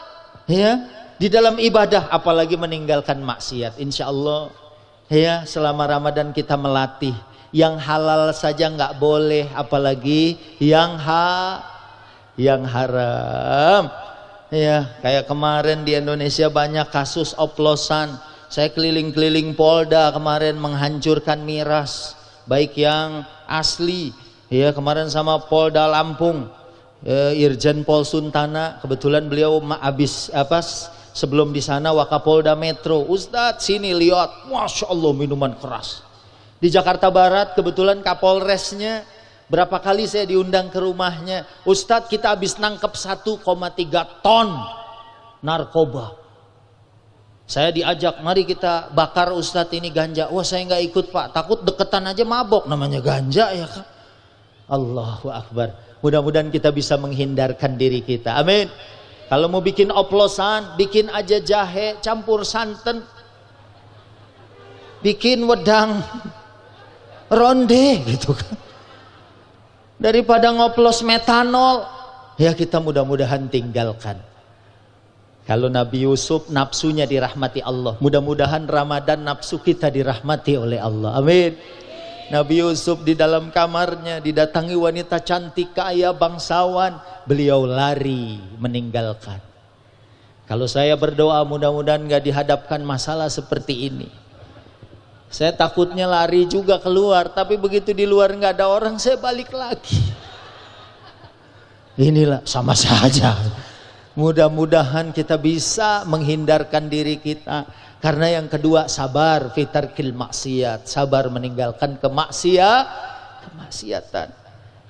ya di dalam ibadah, apalagi meninggalkan maksiat. Insya Allah ya, selama Ramadan kita melatih yang halal saja nggak boleh, apalagi yang haram ya. Kayak kemarin di Indonesia banyak kasus oplosan. Saya keliling-keliling Polda kemarin menghancurkan miras, baik yang asli ya. Kemarin sama Polda Lampung, Irjen Pol Suntana, kebetulan beliau habis Sebelum di sana Wakapolda Metro, Ustadz sini lihat, Masya Allah minuman keras. Di Jakarta Barat kebetulan Kapolresnya, berapa kali saya diundang ke rumahnya, Ustadz kita habis nangkep 1,3 ton narkoba. Saya diajak, mari kita bakar Ustadz ini ganja. Wah saya nggak ikut Pak, takut deketan aja mabok, namanya ganja ya kan. Allahu Akbar. Mudah-mudahan kita bisa menghindarkan diri kita. Amin. Kalau mau bikin oplosan, bikin aja jahe, campur santan. Bikin wedang ronde gitu kan. Daripada ngoplos metanol, ya kita mudah-mudahan tinggalkan. Kalau Nabi Yusuf nafsunya dirahmati Allah, mudah-mudahan Ramadan nafsu kita dirahmati oleh Allah. Amin. Nabi Yusuf di dalam kamarnya didatangi wanita cantik kaya bangsawan, beliau lari meninggalkan. Kalau saya berdoa mudah-mudahan gak dihadapkan masalah seperti ini. Saya takutnya lari juga keluar, tapi begitu di luar gak ada orang saya balik lagi. Inilah sama saja. Mudah-mudahan kita bisa menghindarkan diri kita. Karena yang kedua sabar fitarkil maksiat, sabar meninggalkan kemaksiatan.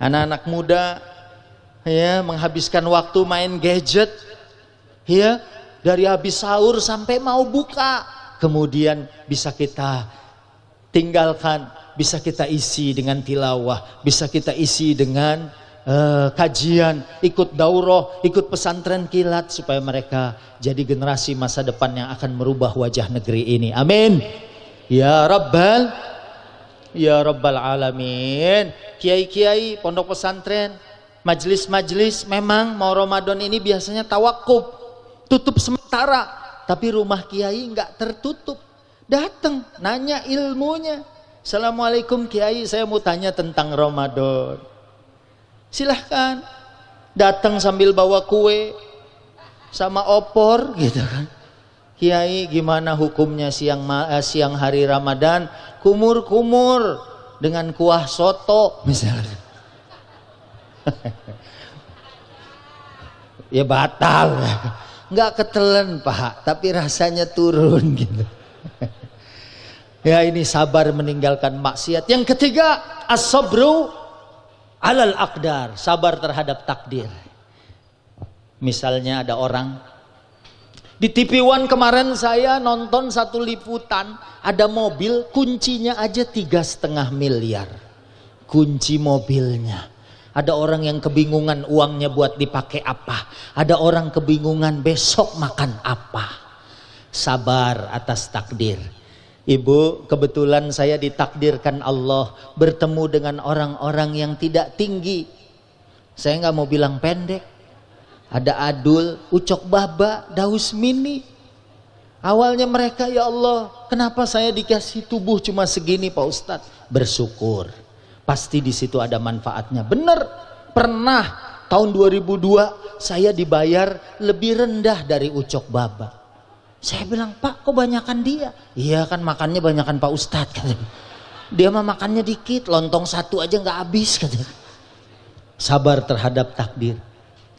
Anak-anak muda ya menghabiskan waktu main gadget ya dari habis sahur sampai mau buka, kemudian bisa kita tinggalkan, bisa kita isi dengan tilawah, bisa kita isi dengan kajian, ikut daurah, ikut pesantren kilat supaya mereka jadi generasi masa depan yang akan merubah wajah negeri ini. Amin. Ya Rabbal Alamin. Kiai-kiai, pondok pesantren, majelis-majelis memang mau Ramadan ini biasanya tawakuf, tutup sementara, tapi rumah kiai nggak tertutup. Datang nanya ilmunya. Assalamualaikum kiai, saya mau tanya tentang Ramadan. Silahkan datang sambil bawa kue sama opor gitu kan. Kiai gimana hukumnya siang hari Ramadan kumur-kumur dengan kuah soto misalnya. Ya batal, nggak ketelen Pak, tapi rasanya turun gitu. Ya ini sabar meninggalkan maksiat. Yang ketiga as-sabru alal aqdar, sabar terhadap takdir. Misalnya ada orang di TV One kemarin saya nonton satu liputan, ada mobil kuncinya aja 3,5 miliar kunci mobilnya. Ada orang yang kebingungan uangnya buat dipakai apa, ada orang kebingungan besok makan apa. Sabar atas takdir. Ibu, kebetulan saya ditakdirkan Allah bertemu dengan orang-orang yang tidak tinggi. Saya nggak mau bilang pendek. Ada Adul, Ucok Baba, Daus Mini. Awalnya mereka, ya Allah, kenapa saya dikasih tubuh cuma segini Pak Ustadz? Bersyukur. Pasti di situ ada manfaatnya. Bener, pernah tahun 2002 saya dibayar lebih rendah dari Ucok Baba. Saya bilang, Pak kok banyakan dia? Iya kan makannya banyakan Pak Ustadz katanya. Dia mah makannya dikit, lontong satu aja nggak habis katanya. Sabar terhadap takdir.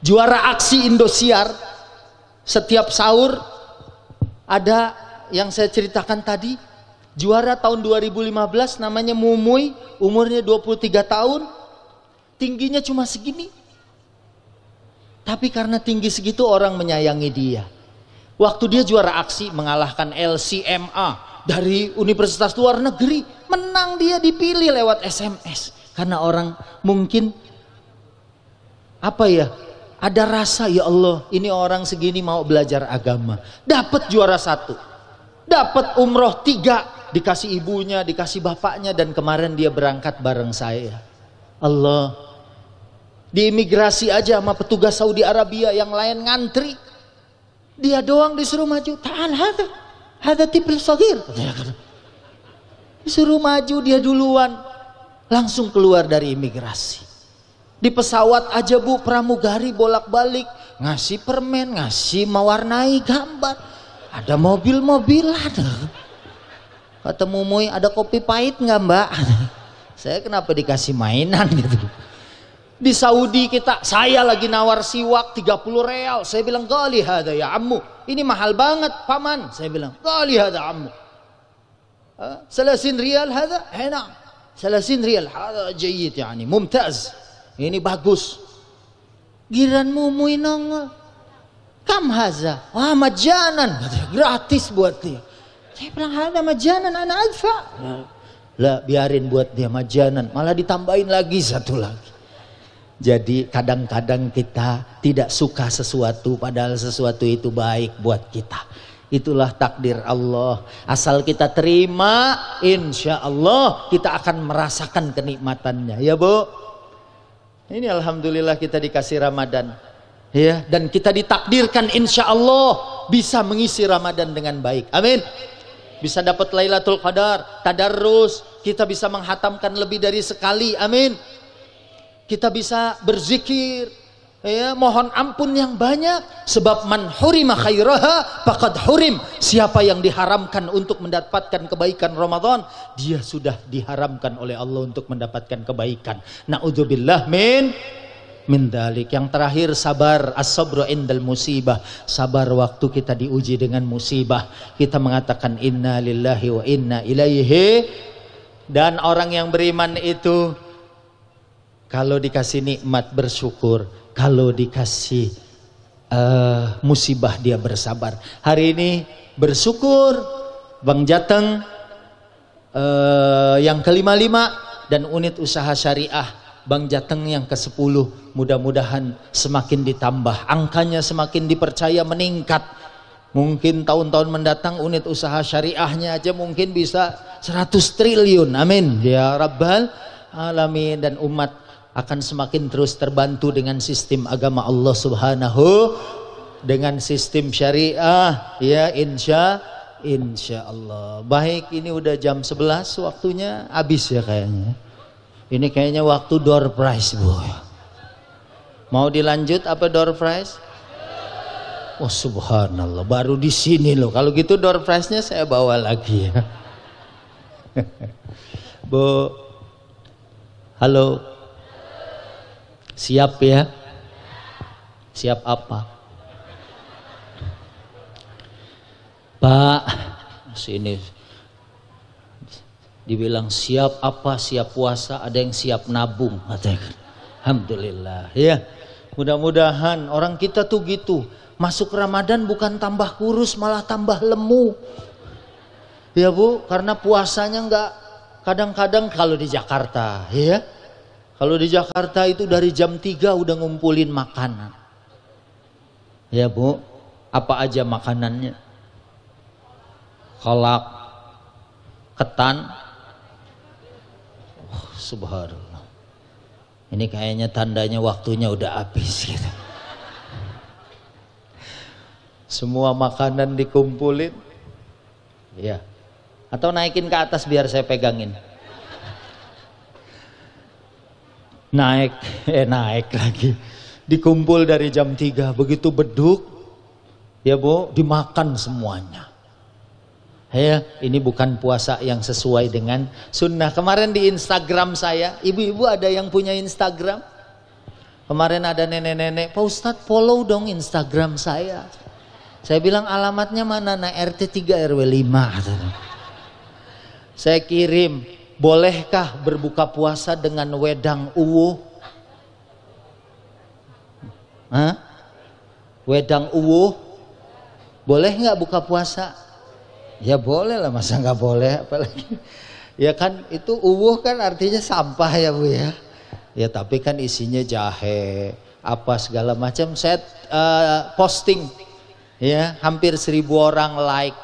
Juara aksi Indosiar, setiap sahur ada yang saya ceritakan tadi. Juara tahun 2015 namanya Mumuy, umurnya 23 tahun, tingginya cuma segini. Tapi karena tinggi segitu orang menyayangi dia. Waktu dia juara aksi mengalahkan LCMA dari universitas luar negeri, menang dia dipilih lewat SMS. Karena orang mungkin apa ya, ada rasa ya Allah ini orang segini mau belajar agama. Dapat juara 1, dapat umroh 3, dikasih ibunya, dikasih bapaknya, dan kemarin dia berangkat bareng saya. Allah, di imigrasi aja sama petugas Saudi Arabia yang lain ngantri, dia doang disuruh maju. Ta'al hadha tibil sagir. Disuruh maju dia duluan, langsung keluar dari imigrasi. Di pesawat aja Bu, pramugari bolak-balik ngasih permen, ngasih mewarnai gambar. Ada mobil-mobilan. Kata Mumuy, ada kopi pahit nggak Mbak? Saya kenapa dikasih mainan gitu. Di Saudi saya lagi nawar siwak 30 real. Saya bilang, gali hada ya ammu. Ini mahal banget paman. Saya bilang, gali hada ammu. 30 rial hada? Hena. 30 rial. Hada jayid yani. Mumtaz. Ini bagus. Giranmu muinong. Kam haza? Wah majanan. Gratis buat dia. Saya bilang, hada majanan ana adfa. Lah biarin buat dia majanan. Malah ditambahin lagi satu lagi. Jadi kadang-kadang kita tidak suka sesuatu padahal sesuatu itu baik buat kita. Itulah takdir Allah. Asal kita terima, insya Allah kita akan merasakan kenikmatannya. Ya Bu. Ini alhamdulillah kita dikasih Ramadan. Ya, dan kita ditakdirkan insya Allah bisa mengisi Ramadan dengan baik. Amin. Bisa dapat Lailatul Qadar, tadarrus, kita bisa menghatamkan lebih dari sekali. Amin. Kita bisa berzikir, ya, mohon ampun yang banyak. Sebab man hurima khairaha faqad hurim. Siapa yang diharamkan untuk mendapatkan kebaikan Ramadan, dia sudah diharamkan oleh Allah untuk mendapatkan kebaikan. Na'udzubillah min dalik. Yang terakhir sabar, as-sabru indal musibah. Sabar waktu kita diuji dengan musibah. Kita mengatakan inna lillahi wa inna ilaihi. Dan orang yang beriman itu kalau dikasih nikmat bersyukur, kalau dikasih musibah dia bersabar. Hari ini bersyukur Bang Jateng yang ke-55 dan unit usaha syariah Bang Jateng yang ke-10. Mudah-mudahan semakin ditambah, angkanya semakin dipercaya meningkat. Mungkin tahun-tahun mendatang unit usaha syariahnya aja mungkin bisa 100 triliun. Amin ya rabbal alamin. Dan umat akan semakin terus terbantu dengan sistem agama Allah Subhanahu, dengan sistem syariah, ya insya Allah. Baik, ini udah jam 11 waktunya habis ya kayaknya. Ini kayaknya waktu door prize Bu. Mau dilanjut apa door prize? Oh subhanallah, baru di sini loh. Kalau gitu door prize-nya saya bawa lagi ya. Bu, halo. Siap ya? Siap apa? Pak, sini dibilang siap apa? Siap puasa, ada yang siap nabung. Alhamdulillah ya. Mudah-mudahan orang kita tuh gitu. Masuk Ramadan bukan tambah kurus malah tambah lemu. Ya Bu, karena puasanya enggak, kadang-kadang kalau di Jakarta ya. Kalau di Jakarta itu dari jam 3 udah ngumpulin makanan. Ya Bu, apa aja makanannya? Kolak, ketan. Oh, subhanallah. Ini kayaknya tandanya waktunya udah habis gitu. Semua makanan dikumpulin. Ya. Atau naikin ke atas biar saya pegangin. Naik lagi. Dikumpul dari jam 3, begitu beduk ya Bu, dimakan semuanya. Ya, ini bukan puasa yang sesuai dengan sunnah. Kemarin di Instagram saya, ibu-ibu ada yang punya Instagram? Kemarin ada nenek-nenek, Pak Ustadz follow dong Instagram saya. Saya bilang alamatnya mana? Nah, RT 3 RW 5. Saya kirim, bolehkah berbuka puasa dengan wedang uwuh? Hah? Wedang uwuh? Boleh nggak buka puasa? Ya boleh lah, masa nggak boleh? Apalagi ya kan itu uwuh kan artinya sampah ya Bu ya. Ya tapi kan isinya jahe, apa segala macam. Saya posting ya, hampir 1000 orang like.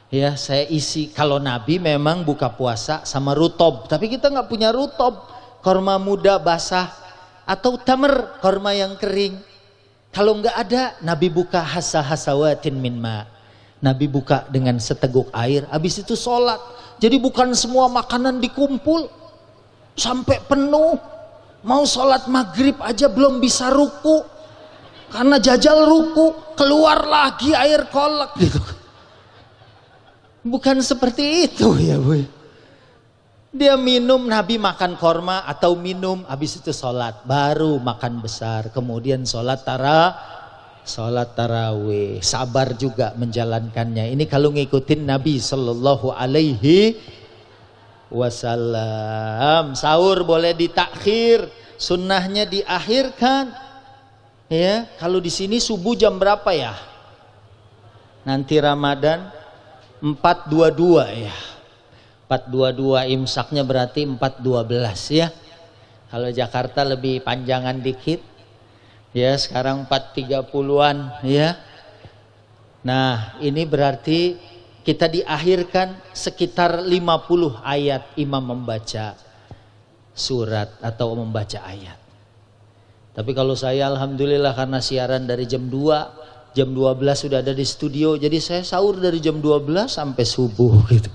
Ya saya isi, kalau Nabi memang buka puasa sama rutob, tapi kita nggak punya rutob, korma muda basah atau tamer, korma yang kering. Kalau nggak ada, Nabi buka hasawatin min ma. Nabi buka dengan seteguk air, habis itu sholat. Jadi bukan semua makanan dikumpul sampai penuh. Mau sholat maghrib aja belum bisa ruku, karena jajal ruku, keluar lagi air kolak gitu. Bukan seperti itu ya Bu. Dia minum, Nabi makan korma atau minum, habis itu sholat, baru makan besar, kemudian sholat tarawih, sabar juga menjalankannya. Ini kalau ngikutin Nabi Sallallahu Alaihi Wasallam. Sahur boleh ditakhir, sunnahnya diakhirkan. Ya, kalau di sini subuh jam berapa ya? Nanti Ramadan 4.22 ya. 4.22 imsaknya berarti 4.12 ya. Kalau Jakarta lebih panjangan dikit. Ya, sekarang 4.30-an ya. Nah, ini berarti kita diakhirkan sekitar 50 ayat imam membaca surat atau membaca ayat. Tapi kalau saya alhamdulillah karena siaran dari jam 2, jam 12 sudah ada di studio, jadi saya sahur dari jam 12 sampai subuh gitu.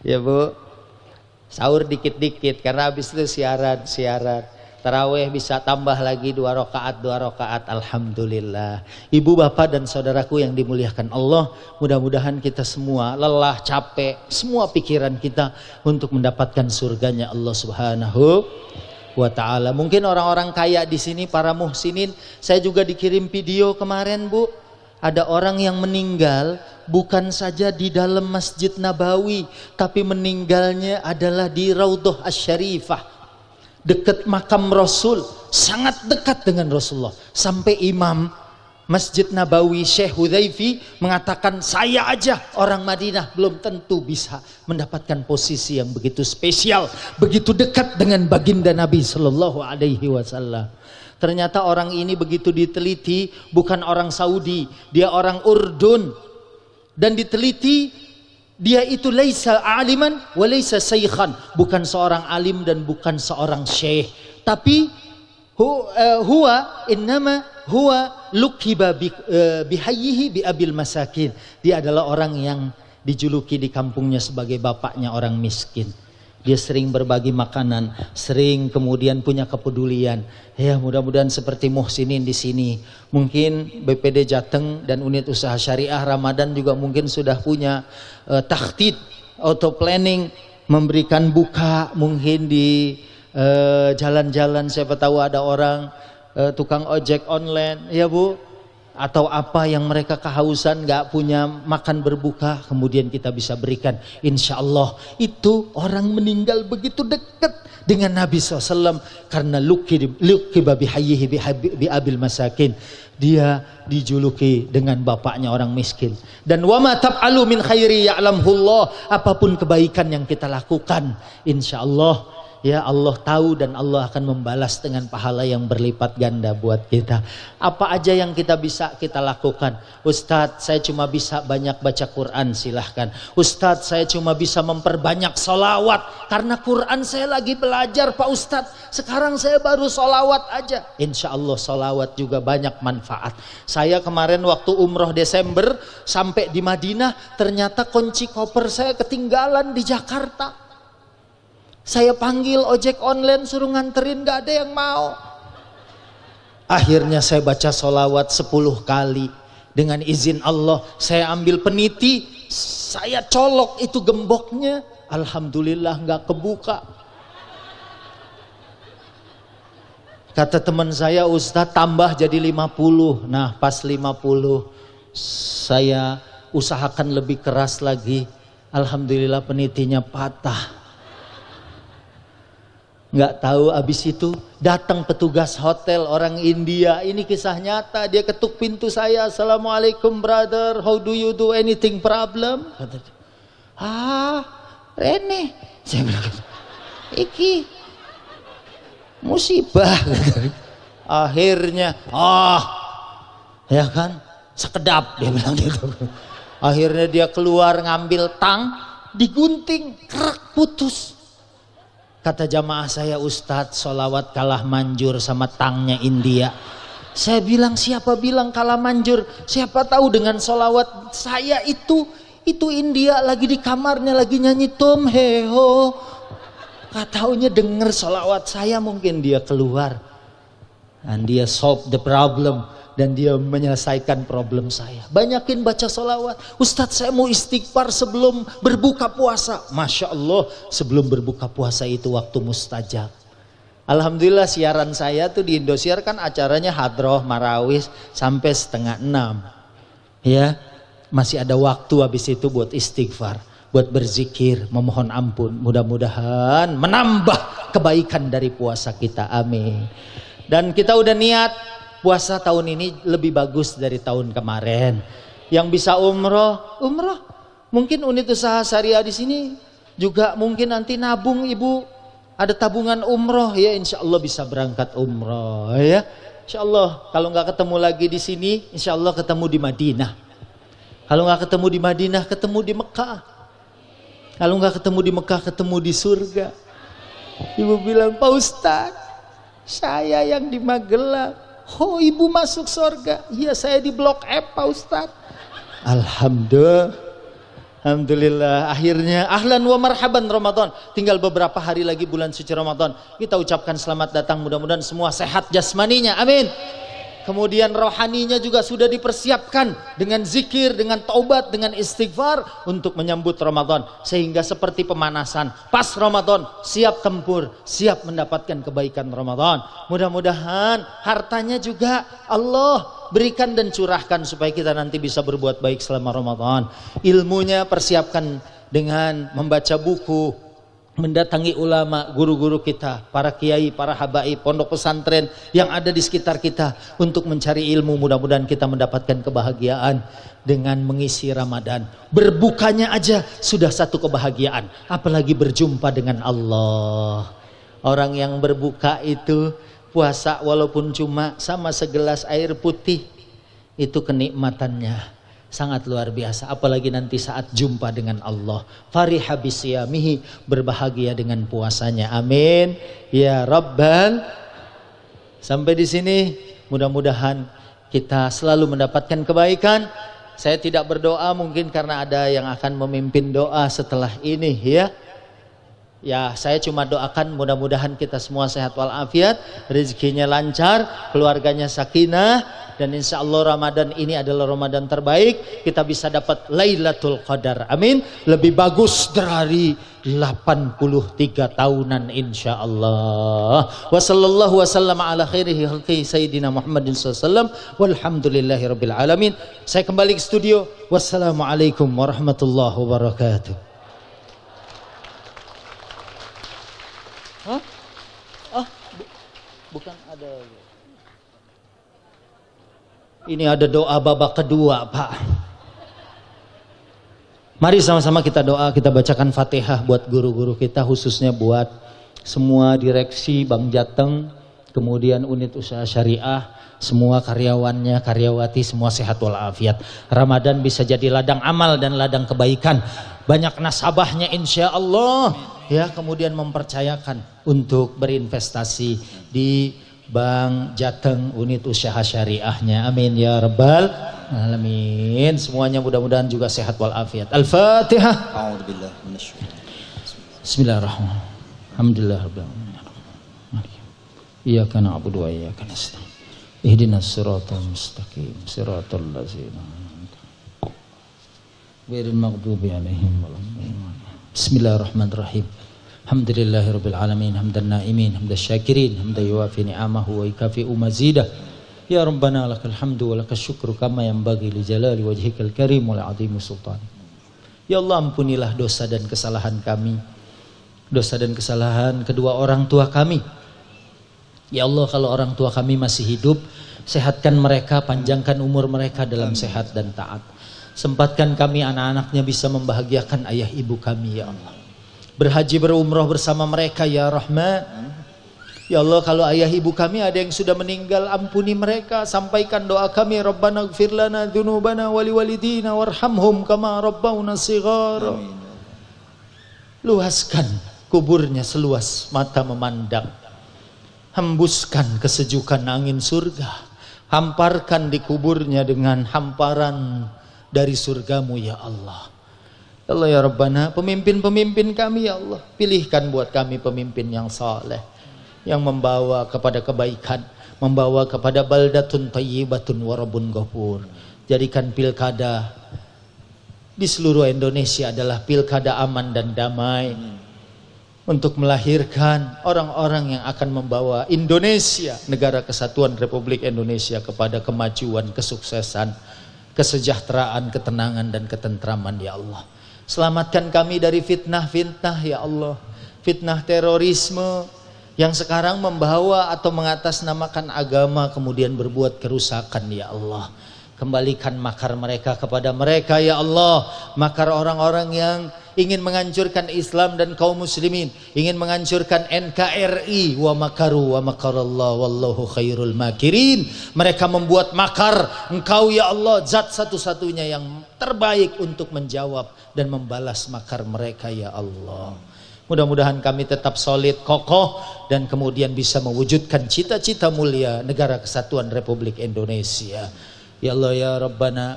Ya Bu, sahur dikit-dikit karena habis itu siaran. Tarawih bisa tambah lagi 2 rakaat, alhamdulillah. Ibu bapak dan saudaraku yang dimuliakan Allah, mudah-mudahan kita semua lelah, capek, semua pikiran kita untuk mendapatkan surganya Allah Subhanahu wa ta'ala. Mungkin orang-orang kaya di sini, para muhsinin, saya juga dikirim video kemarin Bu, ada orang yang meninggal bukan saja di dalam Masjid Nabawi, tapi meninggalnya adalah di Raudhah Asy-Syarifah, dekat makam Rasul, sangat dekat dengan Rasulullah. Sampai Imam Masjid Nabawi Syekh Hudzaify mengatakan, saya aja orang Madinah belum tentu bisa mendapatkan posisi yang begitu spesial, begitu dekat dengan baginda Nabi Sallallahu Alaihi Wasallam. Ternyata orang ini begitu diteliti, bukan orang Saudi, dia orang Urdun. Dan diteliti, dia itu laisa aliman wa laisa syaikhan, bukan seorang alim dan bukan seorang syekh, tapi huwa lukiba bihayyihi bi abil masakin. Dia adalah orang yang dijuluki di kampungnya sebagai bapaknya orang miskin. Dia sering berbagi makanan, sering kemudian punya kepedulian. Ya, mudah-mudahan seperti muhsinin di sini. Mungkin BPD Jateng dan unit usaha syariah Ramadan juga mungkin sudah punya takhtid auto planning, memberikan buka mungkin di jalan-jalan, siapa tahu ada orang tukang ojek online, ya Bu, atau apa yang mereka kehausan nggak punya makan berbuka, kemudian kita bisa berikan. Insya Allah itu orang meninggal begitu dekat dengan Nabi SAW karena lukiba bihayyihi bi abil masakin, dia dijuluki dengan bapaknya orang miskin. Dan wama tab'alu min khairi ya'lamhullah, apapun kebaikan yang kita lakukan, insya Allah ya Allah tahu dan Allah akan membalas dengan pahala yang berlipat ganda buat kita. Apa aja yang kita bisa kita lakukan. Ustadz, saya cuma bisa banyak baca Quran, silahkan. Ustadz, saya cuma bisa memperbanyak solawat karena Quran saya lagi belajar Pak Ustadz. Sekarang saya baru solawat aja. Insya Allah solawat juga banyak manfaat. Saya kemarin waktu umroh Desember sampai di Madinah, ternyata kunci koper saya ketinggalan di Jakarta. Saya panggil ojek online suruh nganterin, gak ada yang mau. Akhirnya saya baca solawat 10 kali. Dengan izin Allah saya ambil peniti, saya colok itu gemboknya, alhamdulillah gak kebuka. Kata teman saya, Ustadz tambah jadi 50. Nah pas 50 saya usahakan lebih keras lagi, alhamdulillah penitinya patah. Nggak tahu, abis itu datang petugas hotel orang India, ini kisah nyata, dia ketuk pintu saya, Assalamualaikum brother, how do you do, anything problem? Kata dia, Rene, saya bilang, iki musibah. Akhirnya, ya kan, sekedap, dia bilang gitu. Akhirnya dia keluar ngambil tang, digunting, kerak, putus. Kata jamaah saya, Ustadz, solawat kalah manjur sama tangnya India. Saya bilang, siapa bilang kalah manjur? Siapa tahu dengan solawat saya itu India lagi di kamarnya lagi nyanyi Tom Heho. Kataunya denger solawat saya, mungkin dia keluar. Dan dia solve the problem. dan dia menyelesaikan problem saya. Banyakin baca sholawat. Ustadz, saya mau istighfar sebelum berbuka puasa. Masya Allah, sebelum berbuka puasa itu waktu mustajab. Alhamdulillah siaran saya tuh di Indosiar kan acaranya hadroh marawis sampai 5:30. Ya, masih ada waktu habis itu buat istighfar, buat berzikir, memohon ampun. Mudah-mudahan menambah kebaikan dari puasa kita. Amin. Dan kita udah niat puasa tahun ini lebih bagus dari tahun kemarin. Yang bisa umroh. Mungkin unit usaha syariah di sini juga mungkin nanti nabung ibu. Ada tabungan umroh ya, insya Allah bisa berangkat umroh ya. Insya Allah kalau nggak ketemu lagi di sini, insya Allah ketemu di Madinah. Kalau nggak ketemu di Madinah, ketemu di Mekah. Kalau nggak ketemu di Mekah, ketemu di surga. Ibu bilang, Pak Ustadz, saya yang di Magelang. Oh, ibu masuk surga? Iya, saya di Blok F, Pak Ustadz. Alhamdulillah, akhirnya ahlan wa marhaban Ramadan. Tinggal beberapa hari lagi bulan suci Ramadan. Kita ucapkan selamat datang, mudah-mudahan semua sehat jasmaninya, amin. Kemudian rohaninya juga sudah dipersiapkan dengan zikir, dengan taubat, dengan istighfar untuk menyambut Ramadan. Sehingga seperti pemanasan, pas Ramadan siap tempur, siap mendapatkan kebaikan Ramadan. Mudah-mudahan hartanya juga Allah berikan dan curahkan supaya kita nanti bisa berbuat baik selama Ramadan. Ilmunya persiapkan dengan membaca buku, mendatangi ulama, guru-guru kita, para kiai, para habaib, pondok pesantren yang ada di sekitar kita untuk mencari ilmu. Mudah-mudahan kita mendapatkan kebahagiaan dengan mengisi Ramadan. Berbukanya aja sudah satu kebahagiaan, apalagi berjumpa dengan Allah. Orang yang berbuka itu puasa walaupun cuma sama segelas air putih, itu kenikmatannya sangat luar biasa, apalagi nanti saat jumpa dengan Allah. Fariha bisiyamihi, berbahagia dengan puasanya. Amin ya Rabbal. Sampai di sini mudah-mudahan kita selalu mendapatkan kebaikan. Saya tidak berdoa mungkin karena ada yang akan memimpin doa setelah ini ya. Ya, saya cuma doakan mudah-mudahan kita semua sehat walafiat, rezekinya lancar, keluarganya sakinah, dan insya Allah Ramadan ini adalah Ramadan terbaik. Kita bisa dapat Lailatul Qadar, amin. Lebih bagus dari 83 tahunan insya Allah. Wa sallallahu wa sallam ala khairihi khalqi sayyidina Muhammadin sallallahu walhamdulillahi rabbil alamin. Saya kembali ke studio. Wassalamualaikum warahmatullahi wabarakatuh. Hah? Oh, bukan ada. Ini ada doa babak kedua, Pak. Mari sama-sama kita doa, kita bacakan Fatihah buat guru-guru kita, khususnya buat semua direksi Bang Jateng, kemudian unit usaha syariah, semua karyawannya, karyawati, semua sehat walafiat. Ramadan bisa jadi ladang amal dan ladang kebaikan. Banyak nasabahnya insya Allah ya, kemudian mempercayakan untuk berinvestasi di Bang Jateng unit usaha syariahnya, amin ya rabbal alamin. Semuanya mudah-mudahan juga sehat walafiat. Al-Fatihah. Bismillahirrahmanirrahim. Alhamdulillahirabbil alamin. Iyyaka na'budu wa iyyaka nasta'in. Ihdinas siratal mustaqim, siratal ladzina ghairil maghdubi 'alaihim waladdallin. Bismillahirrahmanirrahim. Alhamdulillahirabbil alamin, hamdan naimin, hamdas syakirin, hamdan yuwafi ni'amahu wa yukafi'u mazidah. Ya Rabbana lakal hamdu wa lakal syukru kama yanbaghi li jalali wajhikal karim wal 'azimi sultan. Ya Allah, ampunilah dosa dan kesalahan kami, dosa dan kesalahan kedua orang tua kami. Ya Allah, kalau orang tua kami masih hidup, sehatkan mereka, panjangkan umur mereka dalam sehat dan taat. Sempatkan kami anak-anaknya bisa membahagiakan ayah ibu kami ya Allah. Berhaji berumrah bersama mereka ya Rahman. Ya Allah, kalau ayah ibu kami ada yang sudah meninggal, ampuni mereka. Sampaikan doa kami, Rabbana ighfir lana dzunubana wa liwalidina warhamhum kama rabbawna shighara. Luaskan kuburnya seluas mata memandang. Hembuskan kesejukan angin surga. Hamparkan di kuburnya dengan hamparan dari surgamu ya Allah. Ya Allah ya Rabbana, pemimpin-pemimpin kami ya Allah, pilihkan buat kami pemimpin yang saleh, yang membawa kepada kebaikan. membawa kepada baldatun thayyibatun wa rabbun ghafur. Jadikan pilkada di seluruh Indonesia adalah pilkada aman dan damai, untuk melahirkan orang-orang yang akan membawa Indonesia, negara kesatuan Republik Indonesia, kepada kemajuan, kesuksesan, kesejahteraan, ketenangan dan ketentraman ya Allah. Selamatkan kami dari fitnah-fitnah ya Allah. Fitnah terorisme yang sekarang membawa atau mengatasnamakan agama kemudian berbuat kerusakan ya Allah. Kembalikan makar mereka kepada mereka ya Allah. Makar orang-orang yang ingin menghancurkan Islam dan kaum muslimin, ingin menghancurkan NKRI. Wa makaru wa makarallah wallahu khairul makirin. Mereka membuat makar, Engkau ya Allah zat satu-satunya yang terbaik untuk menjawab dan membalas makar mereka ya Allah. Mudah-mudahan kami tetap solid, kokoh, dan kemudian bisa mewujudkan cita-cita mulia negara kesatuan Republik Indonesia. Ya Allah ya Rabbana,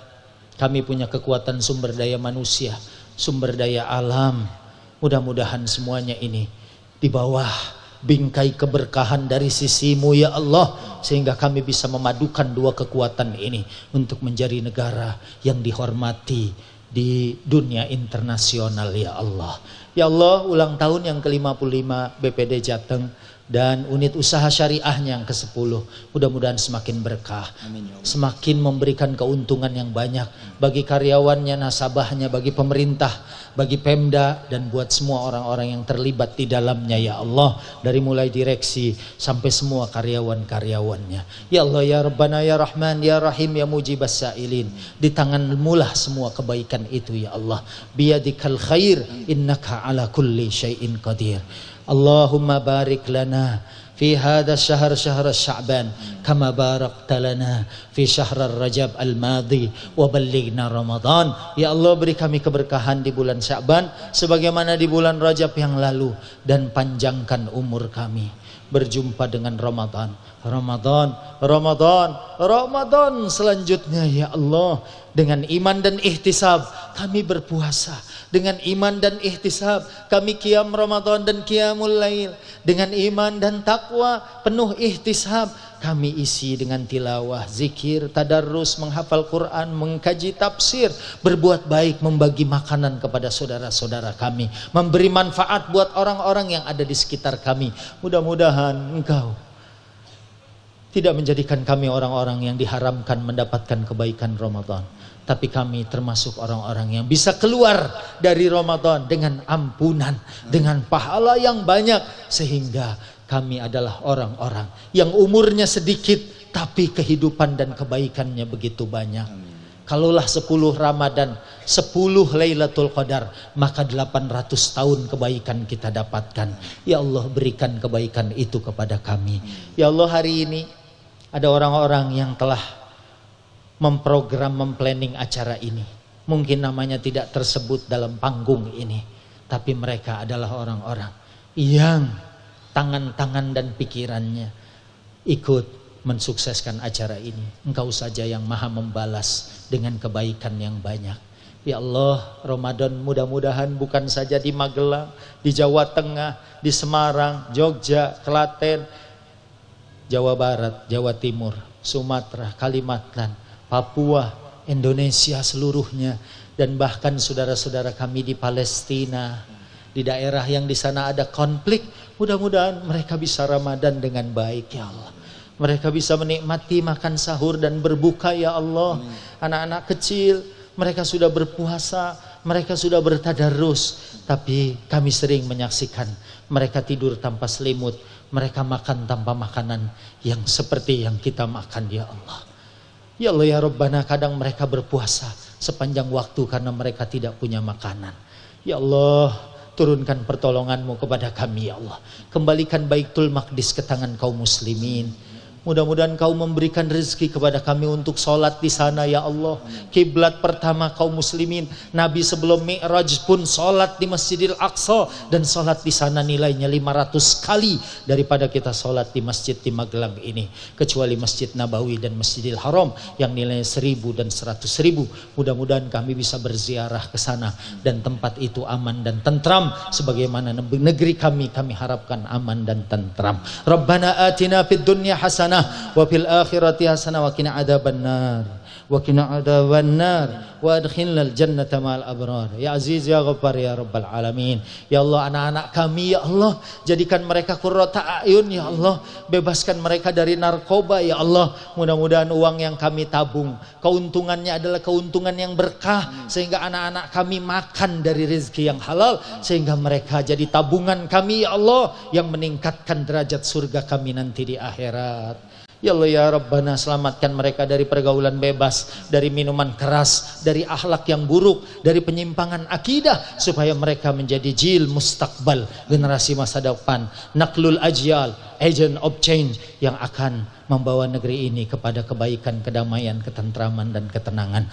kami punya kekuatan sumber daya manusia, sumber daya alam. Mudah-mudahan semuanya ini di bawah bingkai keberkahan dari sisimu ya Allah, sehingga kami bisa memadukan dua kekuatan ini untuk menjadi negara yang dihormati di dunia internasional ya Allah. Ya Allah, ulang tahun yang ke-55 BPD Jateng dan unit usaha syariahnya yang ke-10 mudah-mudahan semakin berkah, semakin memberikan keuntungan yang banyak bagi karyawannya, nasabahnya, bagi pemerintah, bagi Pemda, dan buat semua orang-orang yang terlibat di dalamnya ya Allah, dari mulai direksi sampai semua karyawan-karyawannya. Ya Allah ya Rabbana ya Rahman ya Rahim ya Mujibas Sa'ilin, di tanganmu lah semua kebaikan itu ya Allah. Biyadikal khair innaka ala kulli syai'in qadir. Allahumma barik lana fi hadha syahr syahr Sya'ban kama barakta lana fi syahr Rajab al-madhi wa ballighna Ramadan. Ya Allah, beri kami keberkahan di bulan Sya'ban sebagaimana di bulan Rajab yang lalu, dan panjangkan umur kami berjumpa dengan Ramadan, Ramadan, Ramadan, Ramadan selanjutnya ya Allah. Dengan iman dan ihtisab kami berpuasa, dengan iman dan ihtisab kami qiyam Ramadan dan qiyamul lail, dengan iman dan takwa penuh ihtisab kami isi dengan tilawah, zikir, tadarrus, menghafal Quran, mengkaji tafsir, berbuat baik, membagi makanan kepada saudara-saudara kami, memberi manfaat buat orang-orang yang ada di sekitar kami. Mudah-mudahan Engkau tidak menjadikan kami orang-orang yang diharamkan mendapatkan kebaikan Ramadan, tapi kami termasuk orang-orang yang bisa keluar dari Ramadan dengan ampunan, dengan pahala yang banyak, sehingga kami adalah orang-orang yang umurnya sedikit tapi kehidupan dan kebaikannya begitu banyak. Kalaulah 10 Ramadan, 10 Lailatul Qadar, maka 800 tahun kebaikan kita dapatkan. Ya Allah, berikan kebaikan itu kepada kami. Ya Allah, hari ini ada orang-orang yang telah memprogram, memplanning acara ini. Mungkin namanya tidak tersebut dalam panggung ini, tapi mereka adalah orang-orang yang tangan-tangan dan pikirannya ikut mensukseskan acara ini. Engkau saja yang maha membalas dengan kebaikan yang banyak. Ya Allah, Ramadan mudah-mudahan bukan saja di Magelang, di Jawa Tengah, di Semarang, Jogja, Klaten, Jawa Barat, Jawa Timur, Sumatera, Kalimantan, Papua, Indonesia seluruhnya, dan bahkan saudara-saudara kami di Palestina, di daerah yang di sana ada konflik. Mudah-mudahan mereka bisa Ramadan dengan baik ya Allah. Mereka bisa menikmati makan sahur dan berbuka ya Allah. Anak-anak kecil mereka sudah berpuasa, mereka sudah bertadarus, tapi kami sering menyaksikan mereka tidur tanpa selimut, mereka makan tanpa makanan yang seperti yang kita makan ya Allah. Ya Allah ya Rabbana, kadang mereka berpuasa sepanjang waktu karena mereka tidak punya makanan. Ya Allah, turunkan pertolonganmu kepada kami ya Allah. Kembalikan Baitul Maqdis ke tangan kaum muslimin. Mudah-mudahan kau memberikan rezeki kepada kami untuk sholat di sana ya Allah. Kiblat pertama kaum muslimin, Nabi sebelum Mi'raj pun sholat di Masjidil Aqsa, dan sholat di sana nilainya 500 kali daripada kita sholat di masjid di Magelang ini, kecuali Masjid Nabawi dan Masjidil Haram yang nilainya 1000 dan 100.000. Mudah-mudahan kami bisa berziarah ke sana dan tempat itu aman dan tentram sebagaimana negeri kami harapkan aman dan tentram. Rabbana atina fid dunya hasanah hasanah wa fil akhirati hasanah wa qina adzabannar. Wa qina adzabannar wa adkhilnal jannata ma'al abrar. Ya Aziz ya Ghaffar ya Rabbal alamin. Ya Allah, anak-anak kami ya Allah, jadikan mereka qurrata a'yun ya Allah. Bebaskan mereka dari narkoba ya Allah. Mudah-mudahan uang yang kami tabung, keuntungannya adalah keuntungan yang berkah, sehingga anak-anak kami makan dari rezeki yang halal, sehingga mereka jadi tabungan kami ya Allah, yang meningkatkan derajat surga kami nanti di akhirat. Ya Allah ya Rabbana, selamatkan mereka dari pergaulan bebas, dari minuman keras, dari akhlak yang buruk, dari penyimpangan akidah, supaya mereka menjadi jil mustakbal, generasi masa depan, naklul ajyal, agent of change, yang akan membawa negeri ini kepada kebaikan, kedamaian, ketentraman dan ketenangan.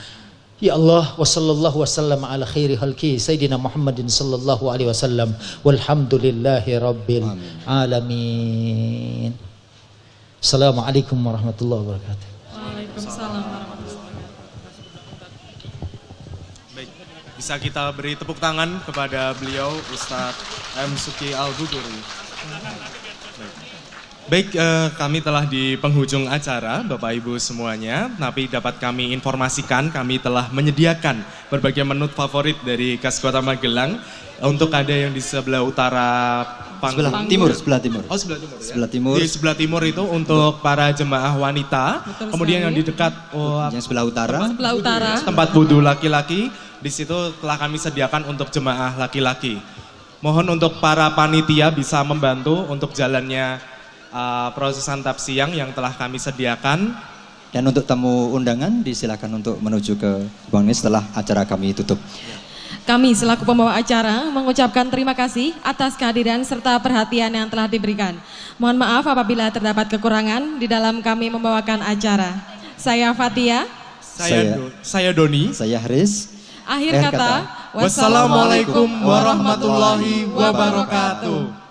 Ya Allah, wa sallallahu wasallam ala khairi halki Sayyidina Muhammadin sallallahu alaihi wasallam, walhamdulillahi rabbil alamin. Assalamualaikum warahmatullahi wabarakatuh. Waalaikumsalam warahmatullahi wabarakatuh. Baik, bisa kita beri tepuk tangan kepada beliau Ustadz M. Suki Al-Buguri. Baik, kami telah di penghujung acara, Bapak Ibu semuanya. Tapi dapat kami informasikan, kami telah menyediakan berbagai menu favorit dari khas Kota Magelang. Untuk ada yang di sebelah utara sebelah timur. Oh, sebelah timur. Ya? Sebelah timur. Di sebelah timur itu untuk para jemaah wanita. Betul kemudian sekali. yang di dekat Yang sebelah utara. Sebelah utara. tempat wudhu laki-laki, di situ telah kami sediakan untuk jemaah laki-laki. Mohon untuk para panitia bisa membantu untuk jalannya proses santap siang yang telah kami sediakan. Dan untuk tamu undangan disilakan untuk menuju ke ruang ini setelah acara kami tutup. Kami selaku pembawa acara mengucapkan terima kasih atas kehadiran serta perhatian yang telah diberikan. Mohon maaf apabila terdapat kekurangan di dalam kami membawakan acara. Saya Fatia. Saya Doni. Saya Haris. Akhir kata, Wassalamualaikum warahmatullahi wabarakatuh.